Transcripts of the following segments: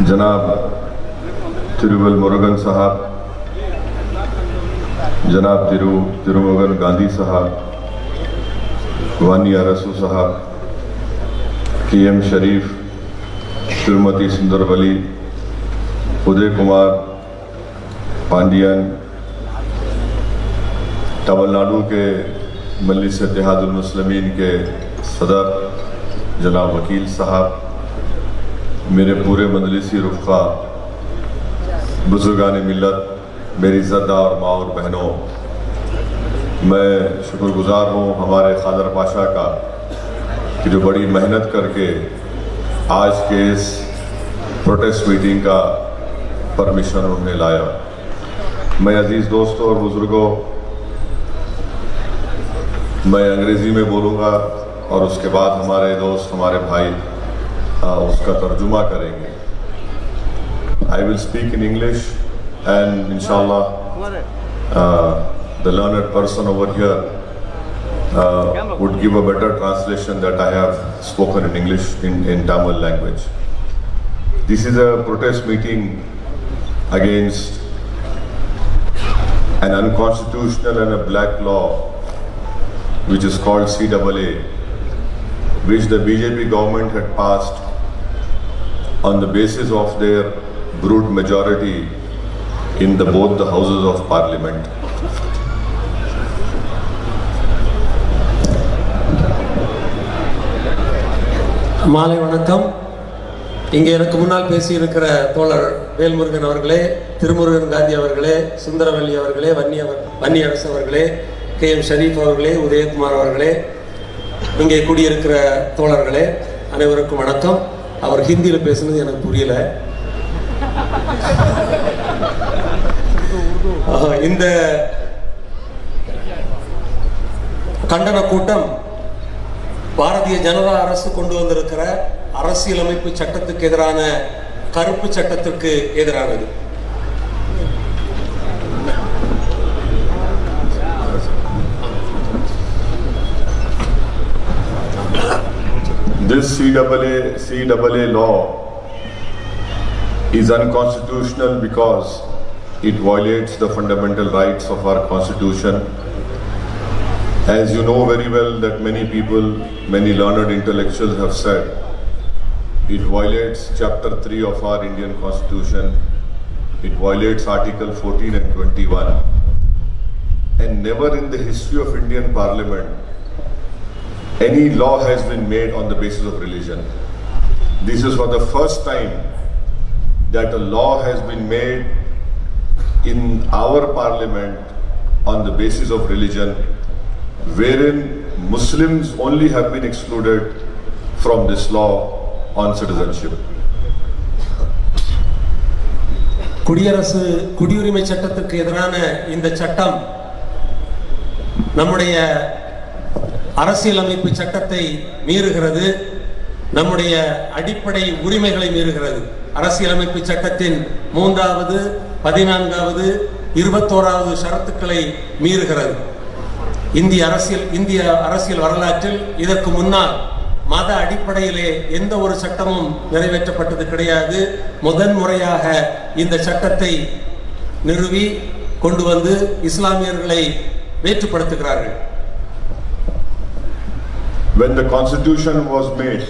जनाब तिरुवल मुरुगन साहब, जनाब तिरुमुगन गांधी साहब, वानी अरसू साहब, KM शरीफ, श्रीमती सुंदरवली, उदय कुमार पांडियन, तमिलनाडु के मजलिस इत्तेहादुल मुस्लिमीन के सदर जनाब वकील साहब, मेरे पूरे मजलिसी रुफ़ा, बुजुर्गान मिल्लत, मेरी इज़्ज़तदार और माँ और बहनों, मैं शुक्रगुज़ार हूँ हमारे खादर पाशा का कि जो बड़ी मेहनत करके आज के इस प्रोटेस्ट मीटिंग का परमिशन उन्होंने लाया। मैं अजीज़ दोस्तों और बुज़ुर्गों, मैं अंग्रेज़ी में बोलूँगा और उसके बाद हमारे दोस्त, हमारे भाई उसका तर्जुमा करेंगे। I will speak in English and inshallah the learned person over here would give a better translation that I have spoken in English in Tamil language. This is a protest meeting against an unconstitutional and a black law which is called CAA, which the BJP government had passed on the basis of their brute majority in both the houses of parliament. மாலை வணக்கம். இங்கே எனக்கு முன்னால் பேசியிருக்கிற தோழர் வேல்முருகன் அவர்களே, திருமுருகன் காந்தி அவர்களே, சுந்தரவல்லி அவர்களே, வன்னி அரசு அவர்களே, KM ஷரீஃப் அவர்களே, உதயகுமார் அவர்களே, இங்கே கூடியிருக்கிற தோழர்களே, அனைவருக்கும் வணக்கம். அவர் ஹிந்தியில் பேசுனது எனக்கு புரியல. இந்த கண்டன கூட்டம் பாரதிய ஜனதா அரசு கொண்டு வந்திருக்கிற அரசியலமைப்பு சட்டத்துக்கு எதிரான கருப்பு சட்டத்திற்கு எதிரானது. This CAA law is unconstitutional because it violates the fundamental rights of our constitution. As you know very well that many people, many learned intellectuals have said, it violates chapter 3 of our Indian constitution. It violates article 14 and 21. And never in the history of Indian parliament any law has been made on the basis of religion. This is for the first time that a law has been made in our parliament on the basis of religion, wherein Muslims only have been excluded from this law on citizenship. குடியுரிமை சட்டத்துக்கு எதிரான இந்த சட்டம் நம்முடைய அரசியலமைப்பு சட்டத்தை மீறுகிறது, நம்முடைய அடிப்படை உரிமைகளை மீறுகிறது. அரசியலமைப்பு சட்டத்தின் 3வது, 14வது, 21வது ஷரத்துக்களை மீறுகிறது. இந்திய அரசியல் வரலாற்றில் இதற்கு முன்னால் மத அடிப்படையிலே எந்த ஒரு சட்டமும் நிறைவேற்றப்பட்டது கிடையாது. முதன்முறையாக இந்த சட்டத்தை நிறுவி கொண்டு வந்து இஸ்லாமியர்களை வேற்றுப்படுத்துகிறார்கள். When the constitution was made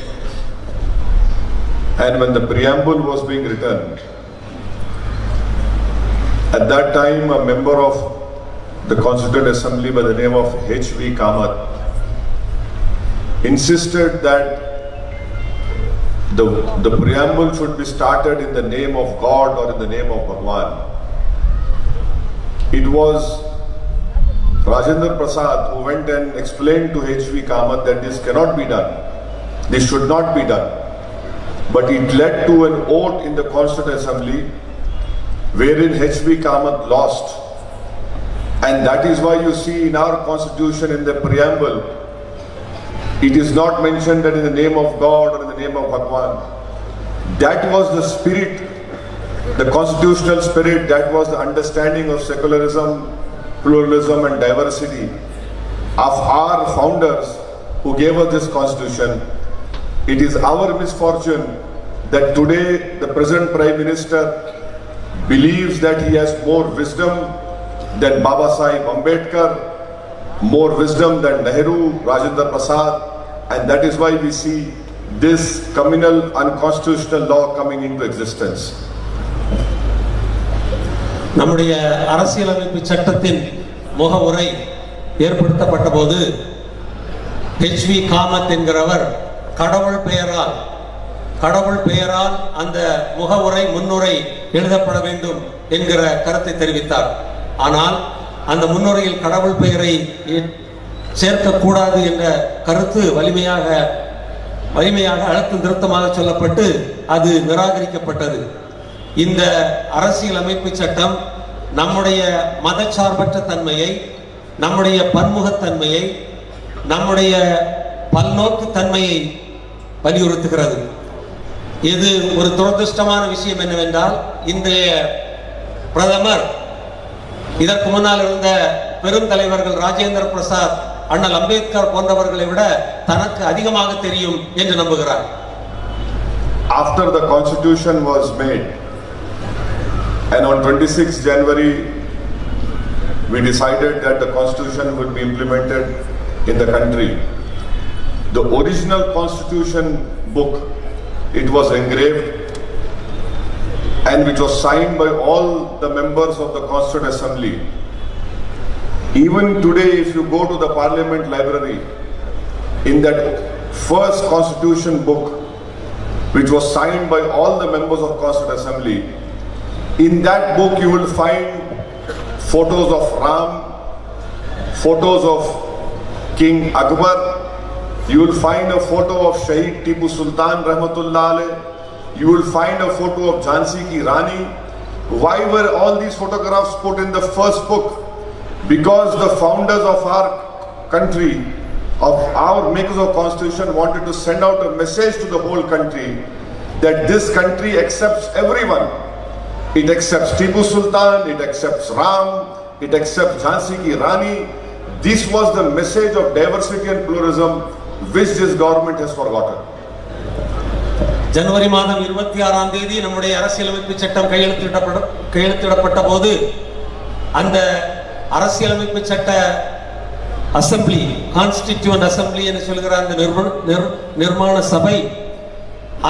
and when the preamble was being written, at that time a member of the Constituent Assembly by the name of H.V. Kamath insisted that the preamble should be started in the name of God or in the name of Bhagwan. It was Rajendra Prasad who went and explained to H.V. Kamath that this cannot be done, this should not be done. But it led to an vote in the Constituent Assembly wherein H.V. Kamath lost. And that is why you see in our constitution in the preamble, it is not mentioned that in the name of God or in the name of Bhagwan. That was the spirit, the constitutional spirit, that was the understanding of secularism, pluralism and diversity of our founders who gave us this constitution. It is our misfortune that today the present Prime Minister believes that he has more wisdom than Baba Sahib Ambedkar, more wisdom than Nehru, Rajendra Prasad, and that is why we see this communal unconstitutional law coming into existence. நம்முடைய அரசியலமைப்பு சட்டத்தின் முகவுரை ஏற்படுத்தப்பட்ட போது HV Kamath என்கிறவர் கடவுள் பெயரால் அந்த முகவுரை முன்னுரை எழுதப்பட வேண்டும் என்கிற கருத்தை தெரிவித்தார். ஆனால் அந்த முன்னுரையில் கடவுள் பெயரை சேர்க்கக்கூடாது என்ற கருத்து வலிமையாக அழுத்தம் திருத்தமாக சொல்லப்பட்டு அது நிராகரிக்கப்பட்டது. இந்த அரசியல் அமைப்பு சட்டம் நம்முடைய மதச்சார்பற்ற தன்மையை, நம்முடைய பன்முகத்தன்மையை, நம்முடைய பல்நோக்கு தன்மையை வலியுறுத்துகிறது. இது ஒரு துரதிருஷ்டமான விஷயம் என்னவென்றால், இன்றைய பிரதமர் இதற்கு முன்னால் இருந்த பெரும் தலைவர்கள் ராஜேந்திர பிரசாத், அண்ணல் அம்பேத்கர் போன்றவர்களை விட தனக்கு அதிகமாக தெரியும் என்று நம்புகிறார். After the constitution was made and on 26 January we decided that the constitution would be implemented in the country. The original constitution book, it was engraved and which was signed by all the members of the Constituent Assembly. Even today, if you go to the Parliament Library, in that first constitution book, which was signed by all the members of Constituent Assembly, in that book you will find photos of Ram, photos of King Akbar, you will find a photo of Shaheed Tipu Sultan Rahmatullah Alayh, you will find a photo of Jhansi Ki Rani. Why were all these photographs put in the first book? Because the founders of our country, of our makers of constitution, wanted to send out a message to the whole country that this country accepts everyone. It accepts Tipu Sultan, it accepts Ram, it accepts Jhansi Ki Rani. This was the message of diversity and pluralism which this government has forgotten. ஜனவரி மாதம் 26ஆம் தேதி நம்முடைய அரசியலமைப்பு சட்டம் கையெழுத்திடப்பட்ட போது அந்த அரசியலமைப்பு சட்ட அசெம்பிளி, கான்ஸ்டிடியூவன்ட் அசெம்பிளி என்று சொல்கிற அந்த நிர்மாண சபை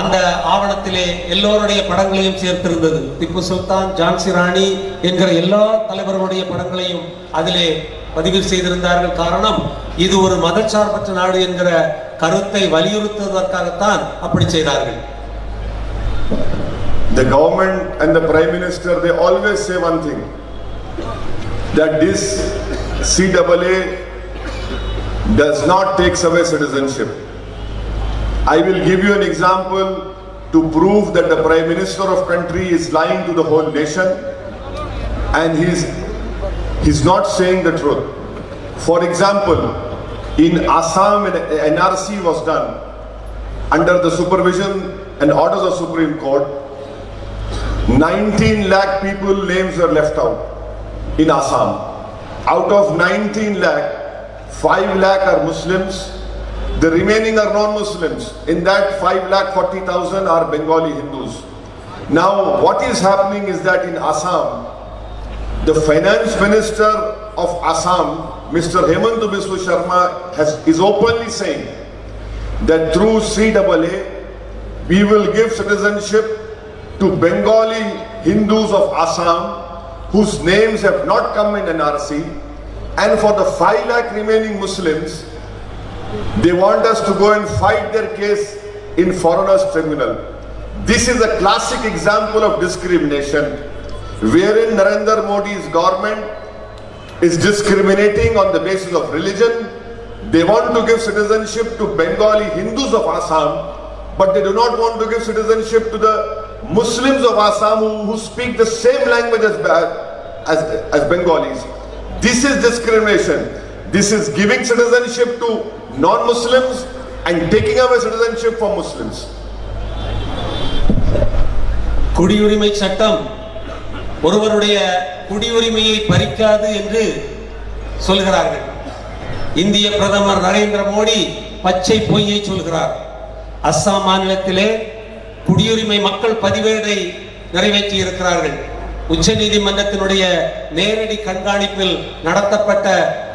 அந்த ஆவணத்திலே எல்லோருடைய படங்களையும் சேர்த்திருந்தது. திப்பு சுல்தான், ஜான்சி ராணி என்கிற எல்லா தலைவர்களுடைய படங்களையும் அதிலே பதிவு செய்திருந்தார்கள். காரணம், இது ஒரு மதச்சார்பற்ற நாடு என்கிற கருத்தை வலியுறுத்துவதற்காகத்தான் அப்படி செய்தார்கள். The government and the Prime Minister, they always say one thing, that this CAA does not take away citizenship. I will give you an example to prove that the Prime Minister of country is lying to the whole nation and he's not saying the truth. For example, in Assam, an NRC was done under the supervision and orders of Supreme Court. 19 lakh people names were left out in Assam. Out of 19 lakh, 5 lakh are Muslims, the remaining are non-Muslims. In that 5,40,000 are Bengali Hindus. Now what is happening is that in Assam, the finance minister of Assam, Mr. Hemanta Biswa Sharma, is openly saying that through CAA, we will give citizenship to Bengali Hindus of Assam whose names have not come in NRC, and for the 5 lakh remaining Muslims, they want us to go and fight their case in foreigners tribunal. This is a classic example of discrimination, wherein Narendra Modi's government is discriminating on the basis of religion. They want to give citizenship to Bengali Hindus of Assam, but they do not want to give citizenship to the Muslims of Assam who speak the same language as Bengalis. This is discrimination. This is giving citizenship to non-Muslims and taking away citizenship from Muslims. குடியுரிமை சட்டம் ஒருவருடைய குடியுரிமையை பறிக்காது என்று சொல்கிறார்கள். இந்திய பிரதமர் நரேந்திர மோடி பச்சை பொய்யை சொல்கிறார். அஸ்ஸாம் மாநிலத்திலே குடியுரிமை மக்கள் பதிவேடை நிறைவேற்றி இருக்கிறார்கள். உச்ச நீதிமன்றத்தினுடைய நேரடி கண்காணிப்பில் நடத்தப்பட்ட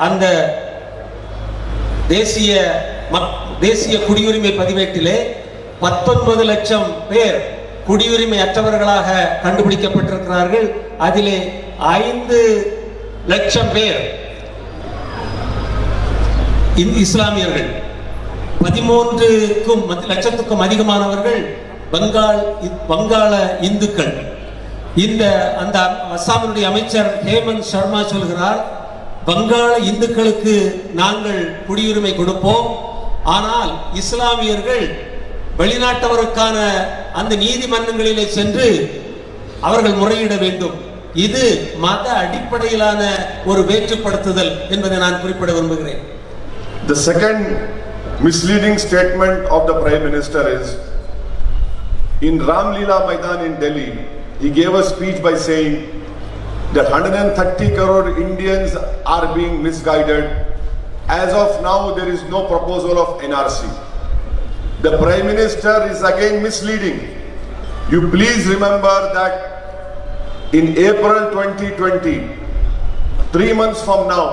அந்த தேசிய குடியுரிமை பதிவேட்டிலே 19 லட்சம் பேர் குடியுரிமை அற்றவர்களாக கண்டுபிடிக்கப்பட்டிருக்கிறார்கள். அதிலே 5 லட்சம் பேர் இஸ்லாமியர்கள், 13 லட்சத்துக்கும் அதிகமானவர்கள் வங்காள இந்துக்கள். அந்த அஸ்ஸாமினுடைய அமைச்சர் ஹேமந்த் சர்மா சொல்கிறார், வங்காள இந்துக்களுக்கு நாங்கள் குடியுரிமை கொடுப்போம், ஆனால் இஸ்லாமியர்கள் வெளிநாட்டவருக்கான அந்த நீதிமன்றங்களிலே சென்று அவர்கள் முறையிட வேண்டும். இது மத அடிப்படையிலான ஒரு வேற்றுப்படுத்துதல் என்பதை நான் குறிப்பிட விரும்புகிறேன். The second misleading statement of the Prime Minister is, in Ramlila Maidan in Delhi, he gave a speech by saying that 130 crore Indians are being misguided. As of now, there is no proposal of NRC. The Prime Minister is again misleading. You please remember that in April 2020, 3 months from now,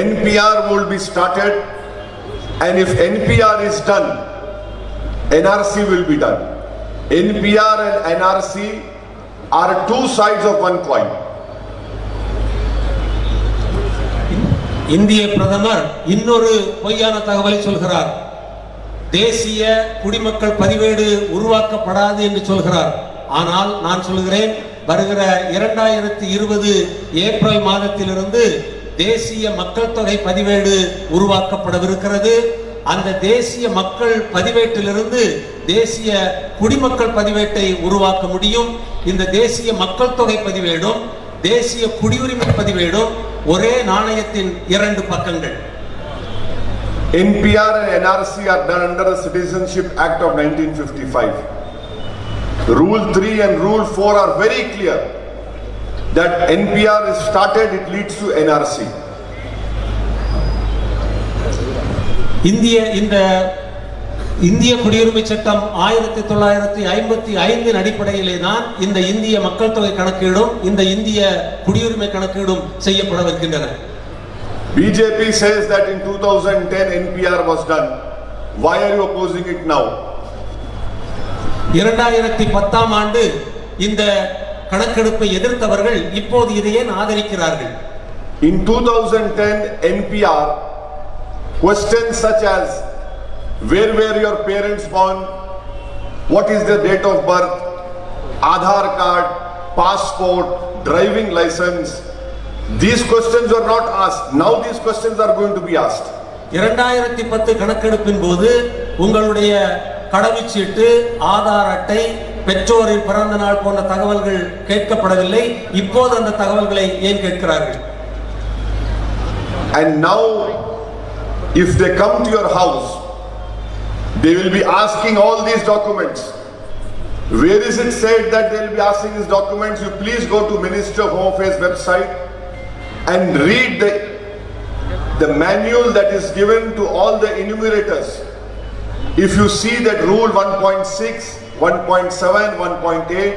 NPR will be started, and if NPR is done, NRC will be done. NPR and NRC are two sides of one coin. இந்திய பிரதமர் இன்னொரு பொய்யான தகவலை சொல்கிறார். தேசிய குடிமக்கள் பதிவேடு உருவாக்கப்படாது என்று சொல்கிறார். ஆனால் நான் சொல்கிறேன், வருகிற 2020 ஏப்ரல் மாதத்திலிருந்து தேசிய மக்கள் தொகை பதிவேடு உருவாக்கப்படவிருக்கிறது. அந்த தேசிய மக்கள் பதிவேட்டிலிருந்து தேசிய குடிமக்கள் பதிவேட்டை உருவாக்க முடியும். இந்த தேசிய மக்கள் தொகை பதிவேடும் தேசிய குடியுரிமை பதிவேடும் ஒரே நாணயத்தின் 2 பக்கங்கள். NPR and NRC are done under the Citizenship Act of 1955. Rule 3 and Rule 4 are very clear that NPR is started, it leads to NRC. இந்திய குடியுரிமை சட்டம் 1955 அடிப்படையிலே தான் இந்த இந்திய மக்கள் தொகை கணக்கீடும் இந்த இந்திய குடியுரிமை கணக்கீடும் செய்யப்படவிருக்கின்றன. BJP says that in 2010 NPR was done. Why are you opposing it now? 2010 ஆண்டு இந்த கணக்கெடுப்பை எதிர்த்தவர்கள் இப்போது இதை ஏன் ஆதரிக்கிறார்கள்? In 2010 NPR, questions such as where were your parents born, what is their date of birth, Aadhaar card, passport, driving license, these questions were not asked. Now these questions are going to be asked. 2010 கணக்கெடுப்பின் போது உங்களுடைய கடவுச்சீட்டு, ஆதார் அட்டை, பெற்றோரின் பிறந்த நாள் போன்ற தகவல்கள் கேட்கப்படவில்லை. இப்போது அந்த தகவல்களை ஏன் கேட்கிறார்கள்? And now if they come to your house, they will be asking all these documents. Where is it said that they will be asking these documents? You please go to Ministry of Home Affairs website and read the manual that is given to all the enumerators. If you see that Rule 1.6, 1.7, 1.8,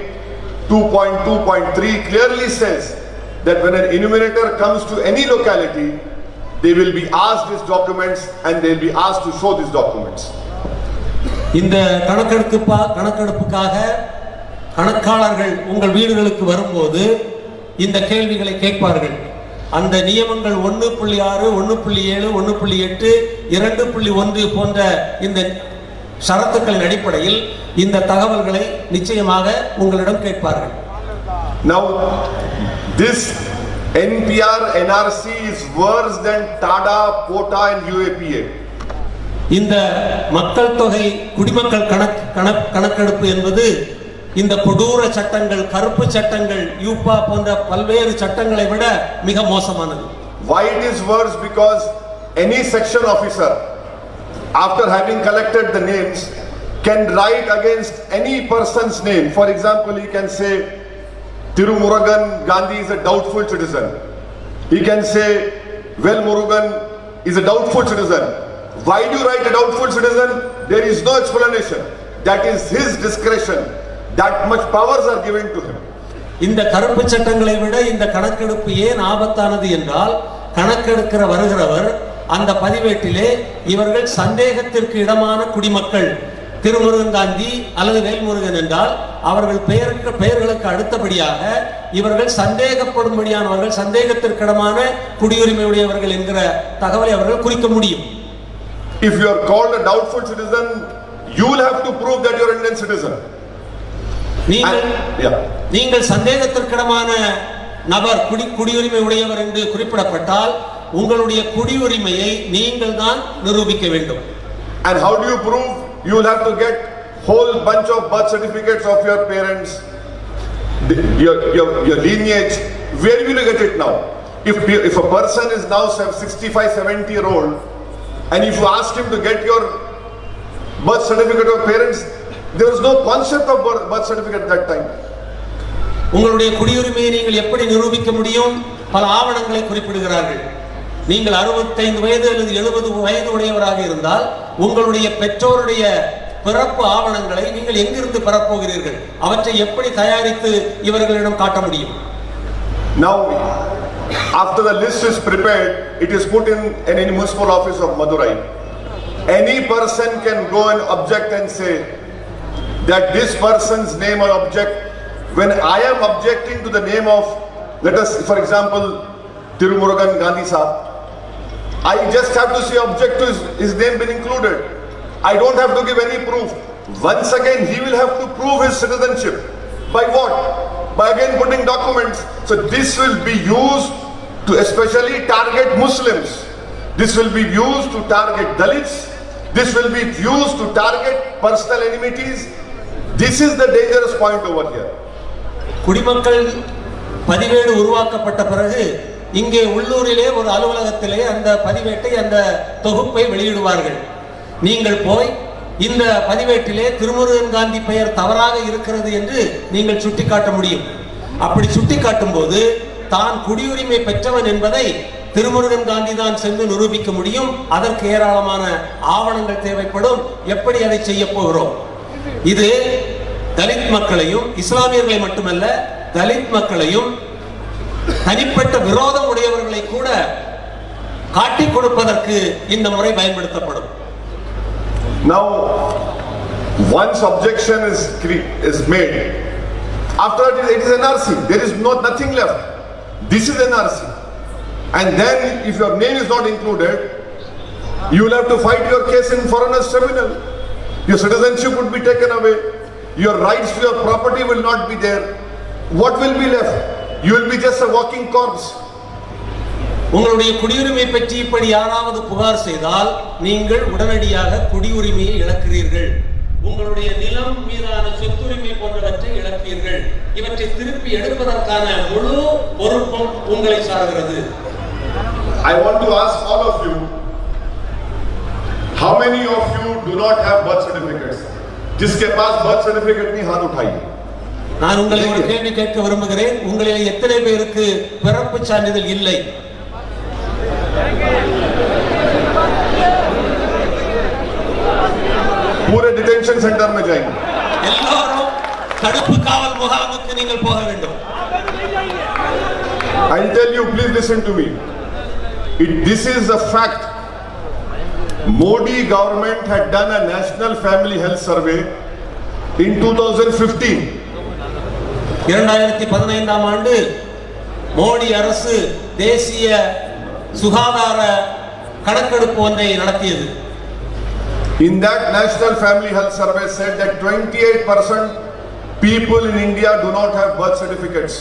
2.2.3 clearly says that when an enumerator comes to any locality, they will be asked these documents and they will be asked to show these documents. இந்த கணக்கெடுப்புக்காக கணக்காளர்கள் உங்கள் வீடுகளுக்கு வரும்போது இந்த கேள்விகளை கேட்பார்கள். அந்த நியமங்கள் 1.6, 1.7, 1.8, 2.1 போன்ற இந்த ஷரத்துக்களின் அடிப்படையில் இந்த தகவல்களை நிச்சயமாக உங்களிடம் கேட்பார்கள். Now this NPR NRC is worse than TADA, POTA and UAPA. இந்த மக்கள் தொகை குடிமக்கள் கணக்கெடுப்பு என்பது இந்த கொடூர சட்டங்கள், கருப்பு சட்டங்கள், யூபா போன்ற பல்வேறு சட்டங்களை விட மிக மோசமானது. Why it is worse? Because any section officer, after having collected the names, can write against any person's name. For example, he can say Tirumurugan Gandhi is a doubtful citizen. He can say Well Murugan is a doubtful citizen. Why do you write a doubtful citizen? There is no explanation. that is his discretion. That much powers are given to him. இந்த கருப்பு சட்டங்களை விட இந்த கணக்கெடுப்பு ஏன் ஆபத்தானது என்றால், கணக்கெடுக்கிற வருகிறவர் அந்த பதிவேட்டிலே இவர்கள் சந்தேகத்திற்கு இடமான குடிமக்கள் திருமுருகன் காந்தி அல்லது வேல்முருகன் என்றால் அவர்கள் பெயர்களுக்கு அடுத்தபடியாக இவர்கள் சந்தேகப்படும்படியானவர்கள், சந்தேகத்திற்கிடமான குடியுரிமை உடையவர்கள் என்கிற தகவலை அவர்கள் குறிக்க முடியும். If you are called a doubtful citizen, you will have to prove that you are an Indian citizen. நீங்கள் சந்தேகத்திற்கிடமான நபர், குடியுரிமை உடையவர் என்று குறிப்பிடப்பட்டால் உங்களுடைய குடியுரிமையை நீங்கள் தான் நிரூபிக்க வேண்டும். And how do you prove? You will have to get whole bunch of birth certificates of your parents, your lineage. Where will you get it now? If a person is now 65-70-year-old, and if you ask him to get your birth certificate of parents, there was no concept of birth certificate at that time. உங்களுடைய குடியுரிமையை நீங்கள் எப்படி நிரூபிக்க முடியும்? பல ஆவணங்களை குறிப்பிடுகிறார்கள். நீங்கள் 65 வயது அல்லது 70 வயது உடையவராக இருந்தால் உங்களுடைய பெற்றோருடைய பிறப்பு ஆவணங்களை நீங்கள் எங்கிருந்து பெறப்போகிறீர்கள்? அவற்றை எப்படி தயாரித்து இவர்களிடம் காட்ட முடியும்? Now, after the list is prepared, it is put in any municipal office of Madurai. Any person can go and object and say that this person's name or object, when I am objecting to the name of, let us, for example, Tirumurugan Gandhi Sahab, I just have to say object to his name been included. I don't have to give any proof. Once again, he will have to prove his citizenship. By what? By again putting documents. So this will be used to especially target Muslims. This will be used to target Dalits. This will be used to target personal enmities. This is the dangerous point over here. குடிமக்கள் பதிவேடு உருவாக்கப்பட்ட பிறகு இங்கே உள்ளூரிலே ஒரு அலுவலகத்திலே அந்த பதிவேட்டை, அந்த தொகுப்பை வெளியிடுவார்கள். நீங்கள் போய் இந்த பதிவேட்டிலே திருமுருகன் காந்தி பெயர் தவறாக இருக்கிறது என்று நீங்கள் சுட்டிக்காட்ட முடியும். அப்படி சுட்டிக்காட்டும் போது தான் குடியுரிமை பெற்றவன் என்பதை திருமுருகன் காந்தி தான் சென்று நிரூபிக்க முடியும். அதற்கு ஏராளமான ஆவணங்கள் தேவைப்படும். எப்படி அதை செய்ய போகிறோம்? இது தலித் மக்களையும், இஸ்லாமியர்களை மட்டுமல்ல, தலித் மக்களையும் தனிப்பட்ட விரோதம் உடையவர்களை கூட காட்டிக் கொடுப்பதற்கு இந்த முறை பயன்படுத்தப்படும். Now, once objection is made, after that it is NRC. There is nothing left. This is NRC. And then if your name is not included, you will have to fight your case in foreigners tribunal. Your citizenship would be taken away. Your rights to your property will not be there. What will be left? You will be just a walking corpse. உங்களுடைய குடியுரிமை பற்றி இப்படி யாராவது புகார் செய்தால் நீங்கள் உடனடியாக குடியுரிமையை இழக்கிறீர்கள். உங்களுடைய நிலம் மீதான சொத்துரிமை போன்றவற்றை இழப்பீர்கள். இவற்றை திருப்பி எடுப்பதற்கான முழு பொறுப்பும் உங்களை சார்கிறது. I want to ask all of you, how many of you do not have birth certificates? जिसके पास birth certificate नहीं, हाथ उठाइए. நான் உங்களை ஒரு கேள்வி கேட்க விரும்புகிறேன். உங்களில் எத்தனை பேருக்கு பிறப்பு சான்றிதழ் இல்லை? पूरे डिटेंशन सेंटर में जाएंगे. எல்லாரும் தடுப்பு காவல் முகாமுக்கு நீங்கள் போக வேண்டும். I'll tell you, please listen to me. This is a fact. Modi government had done a national family health survey in 2015. 2015ஆம் ஆண்டு மோடி அரசு தேசிய சுகாதார கணக்கெடுப்பு ஒன்றை நடத்தியது. In that national family health survey said that 28% people in India do not have birth certificates.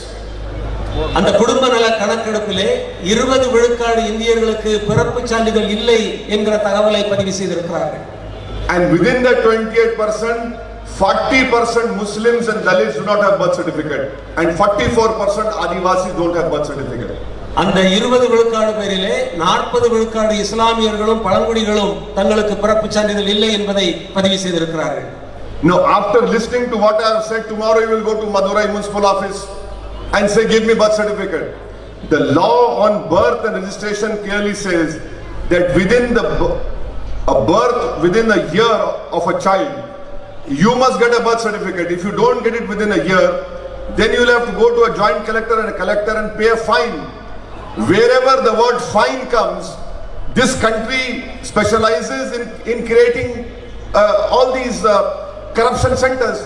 அந்த குடும்ப நல கணக்கெடுப்பிலே 20 விழுக்காடு இந்தியர்களுக்கு பிறப்பு சான்றிதழ் இல்லை என்கிற தகவலை பதிவு செய்திருக்கிறார்கள். And within that 28%, 40% Muslims and Dalits do not have birth certificate, and 44% Adivasis don't have birth certificate. அந்த 20 விழுக்காடு பேரிலே 40 விழுக்காடு இஸ்லாமியர்களும் பழங்குடிகளும் தங்களுக்கு பிறப்பு சான்றிதழ் இல்லை என்பதை பதிவு செய்திருக்கிறார்கள். Now, after listening to what I have said, tomorrow you will go to Madurai municipal office and say, give me birth certificate. The law on birth and registration clearly says that within a year of a child, you must get a birth certificate. If you don't get it within a year, then you will have to go to a joint collector and pay a fine. Wherever the word fine comes, this country specializes in creating all these corruption centers,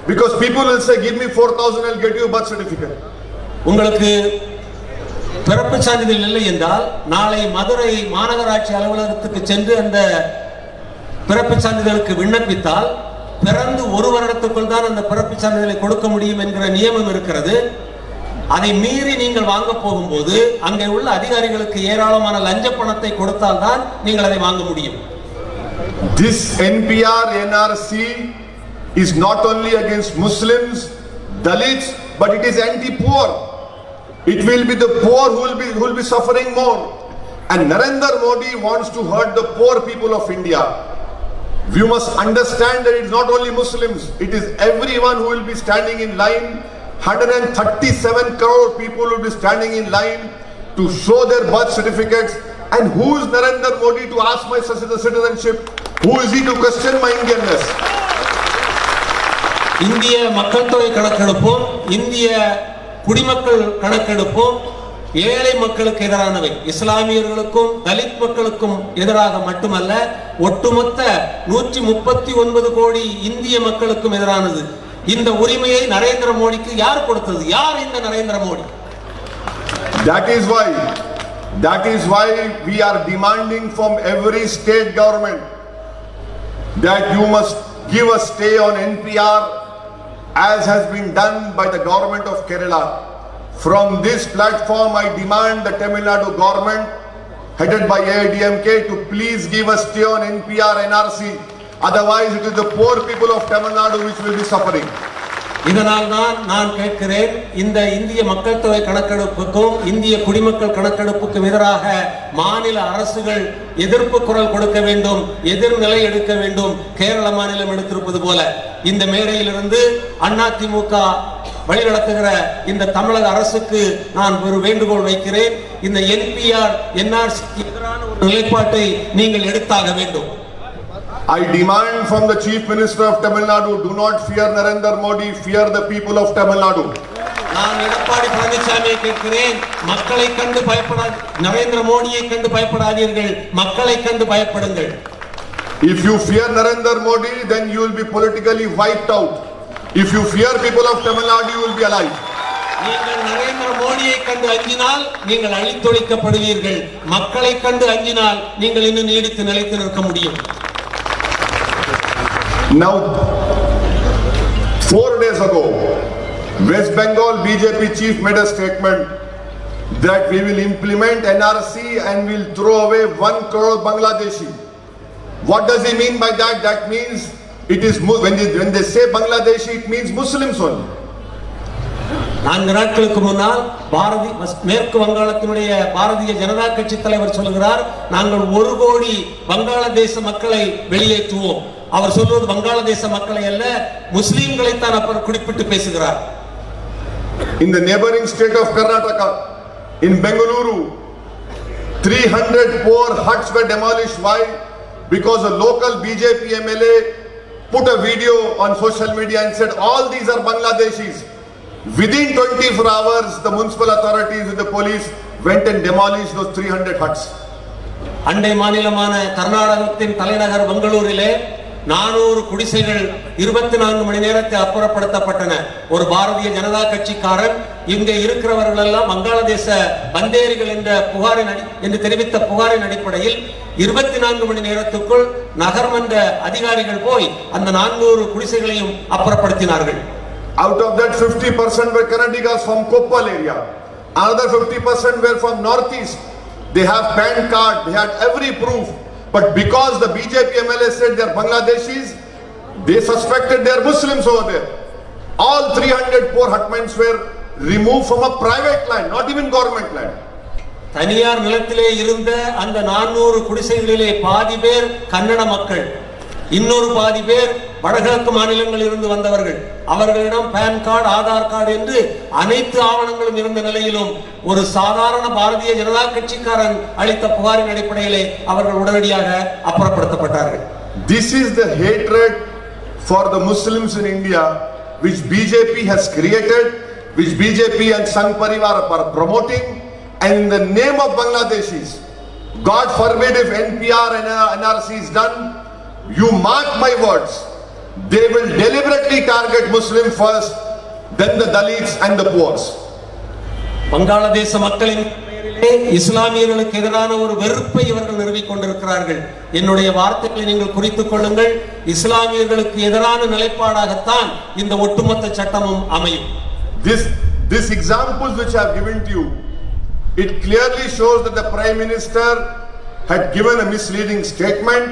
because people will say, give me 4,000, I'll get you a birth certificate. உங்களுக்கு பிறப்பு சான்றிதழ் இல்லை என்றால் நாளை மதுரை மாநகராட்சி அலுவலகத்துக்கு சென்று அந்த பிறப்பு சான்றிதழுக்கு விண்ணப்பித்தால் பிறந்து ஒரு வருடத்துக்குள் தான் அந்த பிறப்பு சான்றிதழை கொடுக்க முடியும் என்கிற நியமம் இருக்கிறது. அதை மீறி நீங்கள் வாங்க போகும்போது அங்கே உள்ள அதிகாரிகளுக்கு ஏராளமான லஞ்ச பணத்தை கொடுத்தால் தான் நீங்கள் அதை வாங்க முடியும். This NPR NRC is not only against Muslims, Dalits, but it is anti-poor. It will be the poor who will be suffering more. And Narendra Modi wants to hurt the poor people of India. We must understand that it is not only Muslims, it is everyone who will be standing in line. 137 crore people will be standing in line to show their birth certificates. And who is Narendra Modi to ask my citizenship? Who is he to question my Indianness? இந்திய மக்கள் தொகை கணக்கெடுப்போம், இந்திய குடிமக்கள் கணக்கெடுப்போம் ஏழை மக்களுக்கு எதிரானவை. இஸ்லாமியர்களுக்கும் தலித் மக்களுக்கும் எதிராக மட்டுமல்ல, ஒட்டுமொத்த 139 கோடி இந்திய மக்களுக்கும் எதிரானது. இந்த உரிமையை நரேந்திர மோடிக்கு யார் கொடுத்தது? யார் இந்த Narendra Modi? That is why we are demanding from every state government that you must give a stay on NPR, as has been done by the government of Kerala. From this platform, I demand the Tamil Nadu government, headed by AIMIM, to please give a stay on NPR NRC. Otherwise, it is the poor people of Tamil Nadu which will be suffering. இதனால் நான் கேட்கிறேன், இந்த இந்திய மக்கள் தொகை கணக்கெடுப்புக்கும் இந்திய குடிமக்கள் கணக்கெடுப்புக்கும் எதிராக மாநில அரசுகள் எதிர்ப்பு குரல் கொடுக்க வேண்டும், எதிர்நிலை எடுக்க வேண்டும். கேரள மாநிலம் எடுத்திருப்பது போல இந்த மேடையிலிருந்து அதிமுக வழிநடத்துகிற இந்த தமிழக அரசுக்கு நான் ஒரு வேண்டுகோள் வைக்கிறேன். இந்த NPR NRC எதிரான ஒரு நிலைப்பாட்டை நீங்கள் எடுத்தாக வேண்டும். I demand from the Chief Minister of Tamil Nadu, do not fear Narendra Modi, fear the people of Tamil Nadu. நான் எடப்பாடி பழனிசாமியை கேட்கிறேன், மக்களை கண்டு பயப்படாத, நரேந்திர மோடியை கண்டு பயப்படாதீர்கள், மக்களை கண்டு பயப்படுங்கள். If you fear Narendra Modi, then you will be politically wiped out. If you fear people of Tamil Nadu, you will be alive. நீங்கள் நரேந்திர மோடியை கண்டு அஞ்சினால் நீங்கள் அழித்தொழிக்கப்படுவீர்கள், மக்களை கண்டு அஞ்சினால் நீங்கள் இன்னும் நீடித்து நிலைத்து நிற்க முடியும். Now, 4 days ago, West Bengal BJP chief made a statement that we will implement NRC and will throw away 1 crore Bangladeshi. What does he mean by that? That means it is when they say Bangladeshi, it means Muslims only. 4 நாட்களுக்கு முன்னால் மேற்கு வங்காளத்தினுடைய பாரதிய ஜனதா கட்சி தலைவர் சொல்கிறார், நாங்கள் 1 கோடி வங்காளதேச மக்களை வெளியேற்றுவோம். அவர் சொல்வது வங்காளதேச மக்களை அல்ல, முஸ்லிம்களை தான் அவர் குறிப்பிட்டு பேசுகிறார். In the neighboring state of Karnataka, in Bengaluru, 300 poor huts were demolished. Why? Because a local BJP MLA put a video on social media and said all these are Bangladeshis. Within 24 hours, the municipal authorities and the police went and demolished those 300 huts. அண்டை மாநிலமான கர்நாடகத்தின் தலைநகர் பெங்களூரிலே 400 குடிசைகள் 24 மணி நேரத்தில் அப்புறப்படுத்தப்பட்டன. ஒரு பாரதிய ஜனதா கட்சிக்காரன் இங்கே இருக்கிறவர்கள் எல்லாம் வங்காளதேச பந்தேரிகள் என்று தெரிவித்த புகாரின் அடிப்படையில் 24 மணி நேரத்துக்குள் நகர்மன்ற அதிகாரிகள் போய் அந்த 400 குடிசைகளையும் அப்புறப்படுத்தினார்கள். Out of that, 50% were Kannadigas from Koppal area. Another 50% were from northeast. They have PAN card, they had every proof. But because the BJP MLA said they are Bangladeshis, they suspected they are Muslims over there. All 300 poor hutments were removed from a private land, not even government land. தனியார் நிலத்திலே இருந்த அந்த 400 குடிசைகளிலே பாதி பேர் கன்னட மக்கள், இன்னொரு பாதி பேர் வடகிழக்கு மாநிலங்களில் இருந்து வந்தவர்கள். அவர்களிடம் PAN கார்டு, ஆதார் கார்டு என்று அனைத்து ஆவணங்களும் இருந்த நிலையிலும் ஒரு சாதாரண பாரதிய ஜனதா கட்சிக்காரன் அளித்த புகாரின் அடிப்படையிலே அவர்கள் உடனடியாக அப்புறப்படுத்தப்பட்டார்கள். This is the hatred for the Muslims in India, which BJP has created, which BJP and Sangh Parivar are promoting, and in the name of Bangladeshis, God forbid if NPR and NRC is done, you mark my words, they will deliberately target Muslim first, then the Dalits and the poor. வங்காளதேச மக்களின் இஸ்லாமியர்களுக்கு எதிரான ஒரு வெறுப்பை இவர்கள் நிறுவிக் கொண்டிருக்கிறார்கள். என்னுடைய வார்த்தைகளை நீங்கள் குறித்துக் கொள்ளுங்கள். இஸ்லாமியர்களுக்கு எதிரான நிலைப்பாடாகத்தான் இந்த ஒட்டுமொத்த சட்டமும் அமையும். This examples which I have given to you, it clearly shows that the Prime Minister had given a misleading statement.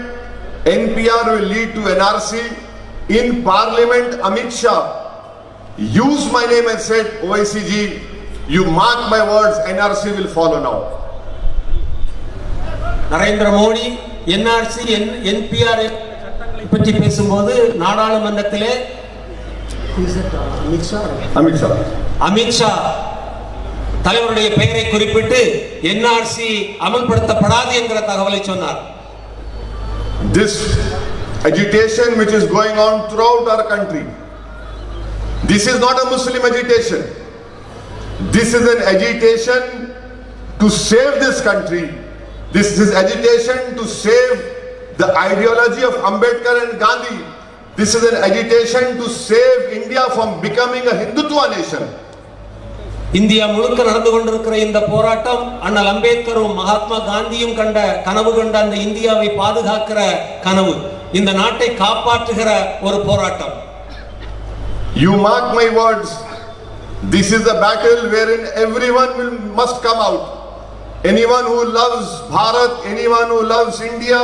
NPR will lead to NRC. In Parliament, Amit Shah used my name and said, OICG, you mark my words, NRC will follow now. Narendra Modi NRC NPR சட்டங்களை பற்றி பேசும்போது நாடாளுமன்றத்திலே அமித் ஷா தலைவருடைய பெயரை குறிப்பிட்டு NRC அமல்படுத்தப்படாது என்கிற தகவலை சொன்னார். This agitation which is going on throughout our country, this is not a Muslim agitation. This is an agitation to save this country. This is agitation to save the ideology of Ambedkar and Gandhi. This is an agitation to save India from becoming a Hindutva nation. India முழுக்க நடந்து கொண்டிருக்கிற இந்த போராட்டம் அண்ணல் அம்பேத்கரும் மகாத்மா காந்தியும் கண்ட கனவு கண்ட அந்த இந்தியாவை பாதுகாக்கிற கனவு, இந்த நாட்டை காப்பாற்றுகிற ஒரு போராட்டம். You mark my words, this is a battle wherein everyone must come out. Anyone who loves Bharat, anyone who loves India,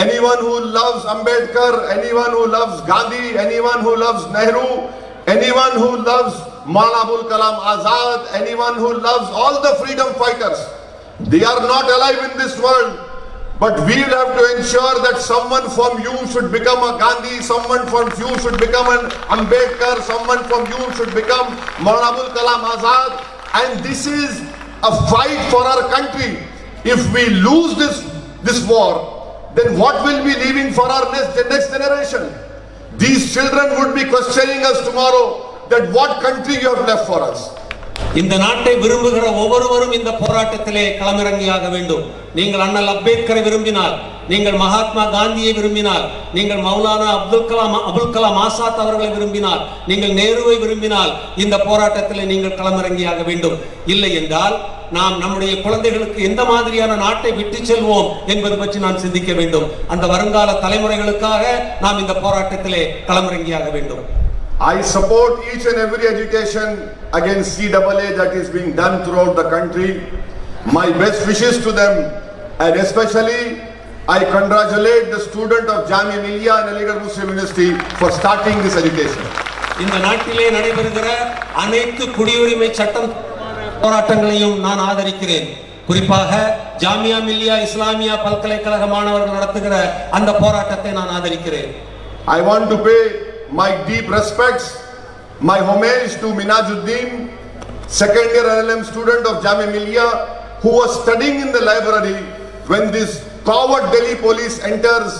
anyone who loves Ambedkar, anyone who loves Gandhi, anyone who loves Nehru, anyone who loves Maulana Abul Kalam Azad, anyone who loves all the freedom fighters, they are not alive in this world. But we will have to ensure that someone from you should become a Gandhi, someone from you should become an Ambedkar, someone from you should become Maulana Abul Kalam Azad. And this is a fight for our country. If we lose this war, then what will be leaving for our next generation? These children would be questioning us tomorrow that what country you have left for us. இந்த நாட்டை விரும்புகிற ஒவ்வொருவரும் இந்த போராட்டத்திலே களமிறங்கியாக வேண்டும். நீங்கள் அண்ணல் அம்பேத்கரை விரும்பினால், நீங்கள் மகாத்மா காந்தியை விரும்பினால், நீங்கள் மௌலானா அபுல் கலாம் ஆசாத் அவர்களை விரும்பினால், நீங்கள் நேருவை விரும்பினால் இந்த போராட்டத்திலே நீங்கள் களமிறங்கியாக வேண்டும். இல்லை என்றால் நாம் நம்முடைய குழந்தைகளுக்கு எந்த மாதிரியான நாட்டை விட்டு செல்வோம் என்பது பற்றி நாம் சிந்திக்க வேண்டும். அந்த வருங்கால தலைமுறைகளுக்காக நாம் இந்த போராட்டத்திலே களமிறங்கியாக வேண்டும். I support each and every agitation against CAA that is being done throughout the country. My best wishes to them, and especially I congratulate the student of Jamia Millia and Aligarh Muslim University for starting this agitation. இந்த நாட்டிலே நடைபெறுகிற அனைத்து குடியுரிமை சட்டம் போராட்டங்களையும் நான் ஆதரிக்கிறேன். குறிப்பாக ஜாமியா மில்லியா இஸ்லாமியா பல்கலைக்கழக மாணவர்கள் நடத்துகிற அந்த போராட்டத்தை நான் ஆதரிக்கிறேன். I want to pay my deep respects, my homage to Minajuddin, second year LLM student of Jamia Millia, who was studying in the library when this coward Delhi police enters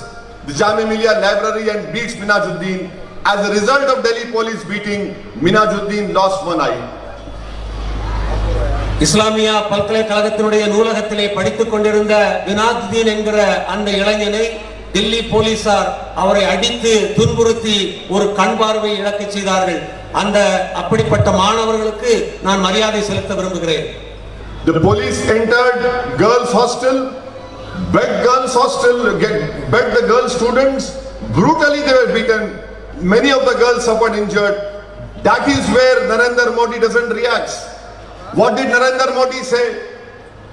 the Jamia Millia library and beats Minajuddin. As a result of Delhi police beating, Minajuddin lost one eye. Islamia பல்கலைக்கழகத்தினுடைய நூலகத்திலே படித்துக் கொண்டிருந்த வினாதுதீன் என்கிற அந்த இளைஞனை டெல்லி போலீசார் அவரை அடித்து துன்புறுத்தி ஒரு கண் பார்வை இழக்க செய்தார்கள். அந்த அப்படிப்பட்ட மாணவர்களுக்கு நான் மரியாதை செலுத்த விரும்புகிறேன். The police entered girls hostel, begged the girl students, brutally they were beaten. Many of the girls suffered injured. That is where Narendra Modi doesn't react. What did Narendra Modi say?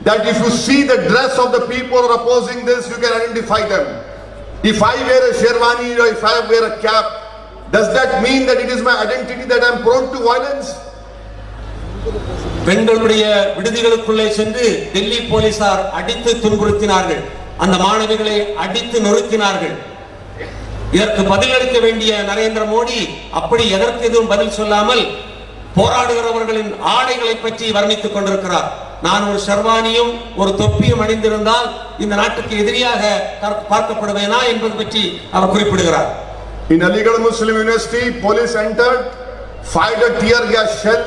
That if you see the dress of the people opposing this, you can identify them. If I wear a sherwani or if I wear a cap, does that mean that it is my identity that I am prone to violence? பெண்களுடைய விடுதிகளுக்குள்ளே சென்று டெல்லி போலீசார் அடித்து துன்புறுத்தினார்கள். அந்த மாணவிகளை அடித்து நொறுக்கினார்கள். இதற்கு பதிலளிக்க வேண்டிய நரேந்திர மோடி அப்படி எதற்கு எதுவும் பதில் சொல்லாமல் போராடுகிறவர்களின் ஆடைகளை பற்றி வர்ணித்துக் கொண்டிருக்கிறார். நான் ஒரு ஷர்வானியும் ஒரு தொப்பியும் அணிந்திருந்தால் இந்த நாட்டுக்கு எதிரியாக பார்க்கப்படுவேனா என்பது பற்றி அவர் குறிப்பிடுகிறார். In Aligarh Muslim University, police entered, fired a tear gas shell.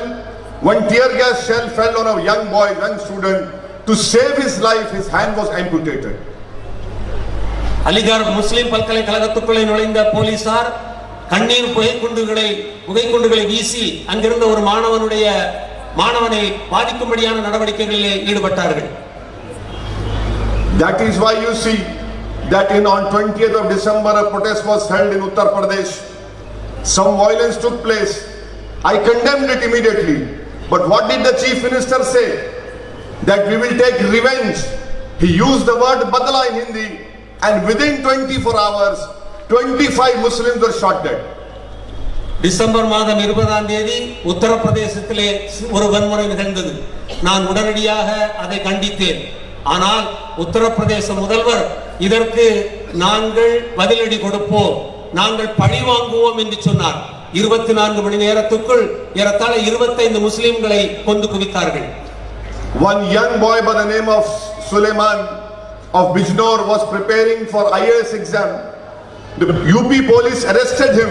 One tear gas shell fell on a young boy, young student. To save his life, his hand was amputated. Aligarh முஸ்லிம் பல்கலைக்கழகத்துக்குள்ளே நுழைந்த போலீசார் கண்ணீர் புகைக்குண்டுகளை வீசி அங்கிருந்த ஒரு மாணவனை பாதிக்கும்படியான நடவடிக்கைகளிலே ஈடுபட்டார்கள். That is why you see that on 20th of December a protest was held in Uttar Pradesh. Some violence took place. I condemned it immediately. But what did the Chief Minister say? That we will take revenge. He used the word badla in Hindi, and within 24 hours 25 Muslims were shot dead. December மாதம் 20ஆம் தேதி உத்தரப்பிரதேசத்திலே ஒரு வன்முறை நிகழ்ந்தது. நான் உடனடியாக அதை கண்டித்தேன். ஆனால் உத்தரப்பிரதேச முதல்வர் இதற்கு நாங்கள் பதிலடி கொடுப்போம், நாங்கள் பழி வாங்குவோம் என்று சொன்னார். 24 மணி நேரத்துக்குள் ஏறத்தாழ 25 முஸ்லிம்களை கொண்டு குவித்தார்கள். One young boy by the name of Suleiman of Bijnor was preparing for IAS exam. The UP police arrested him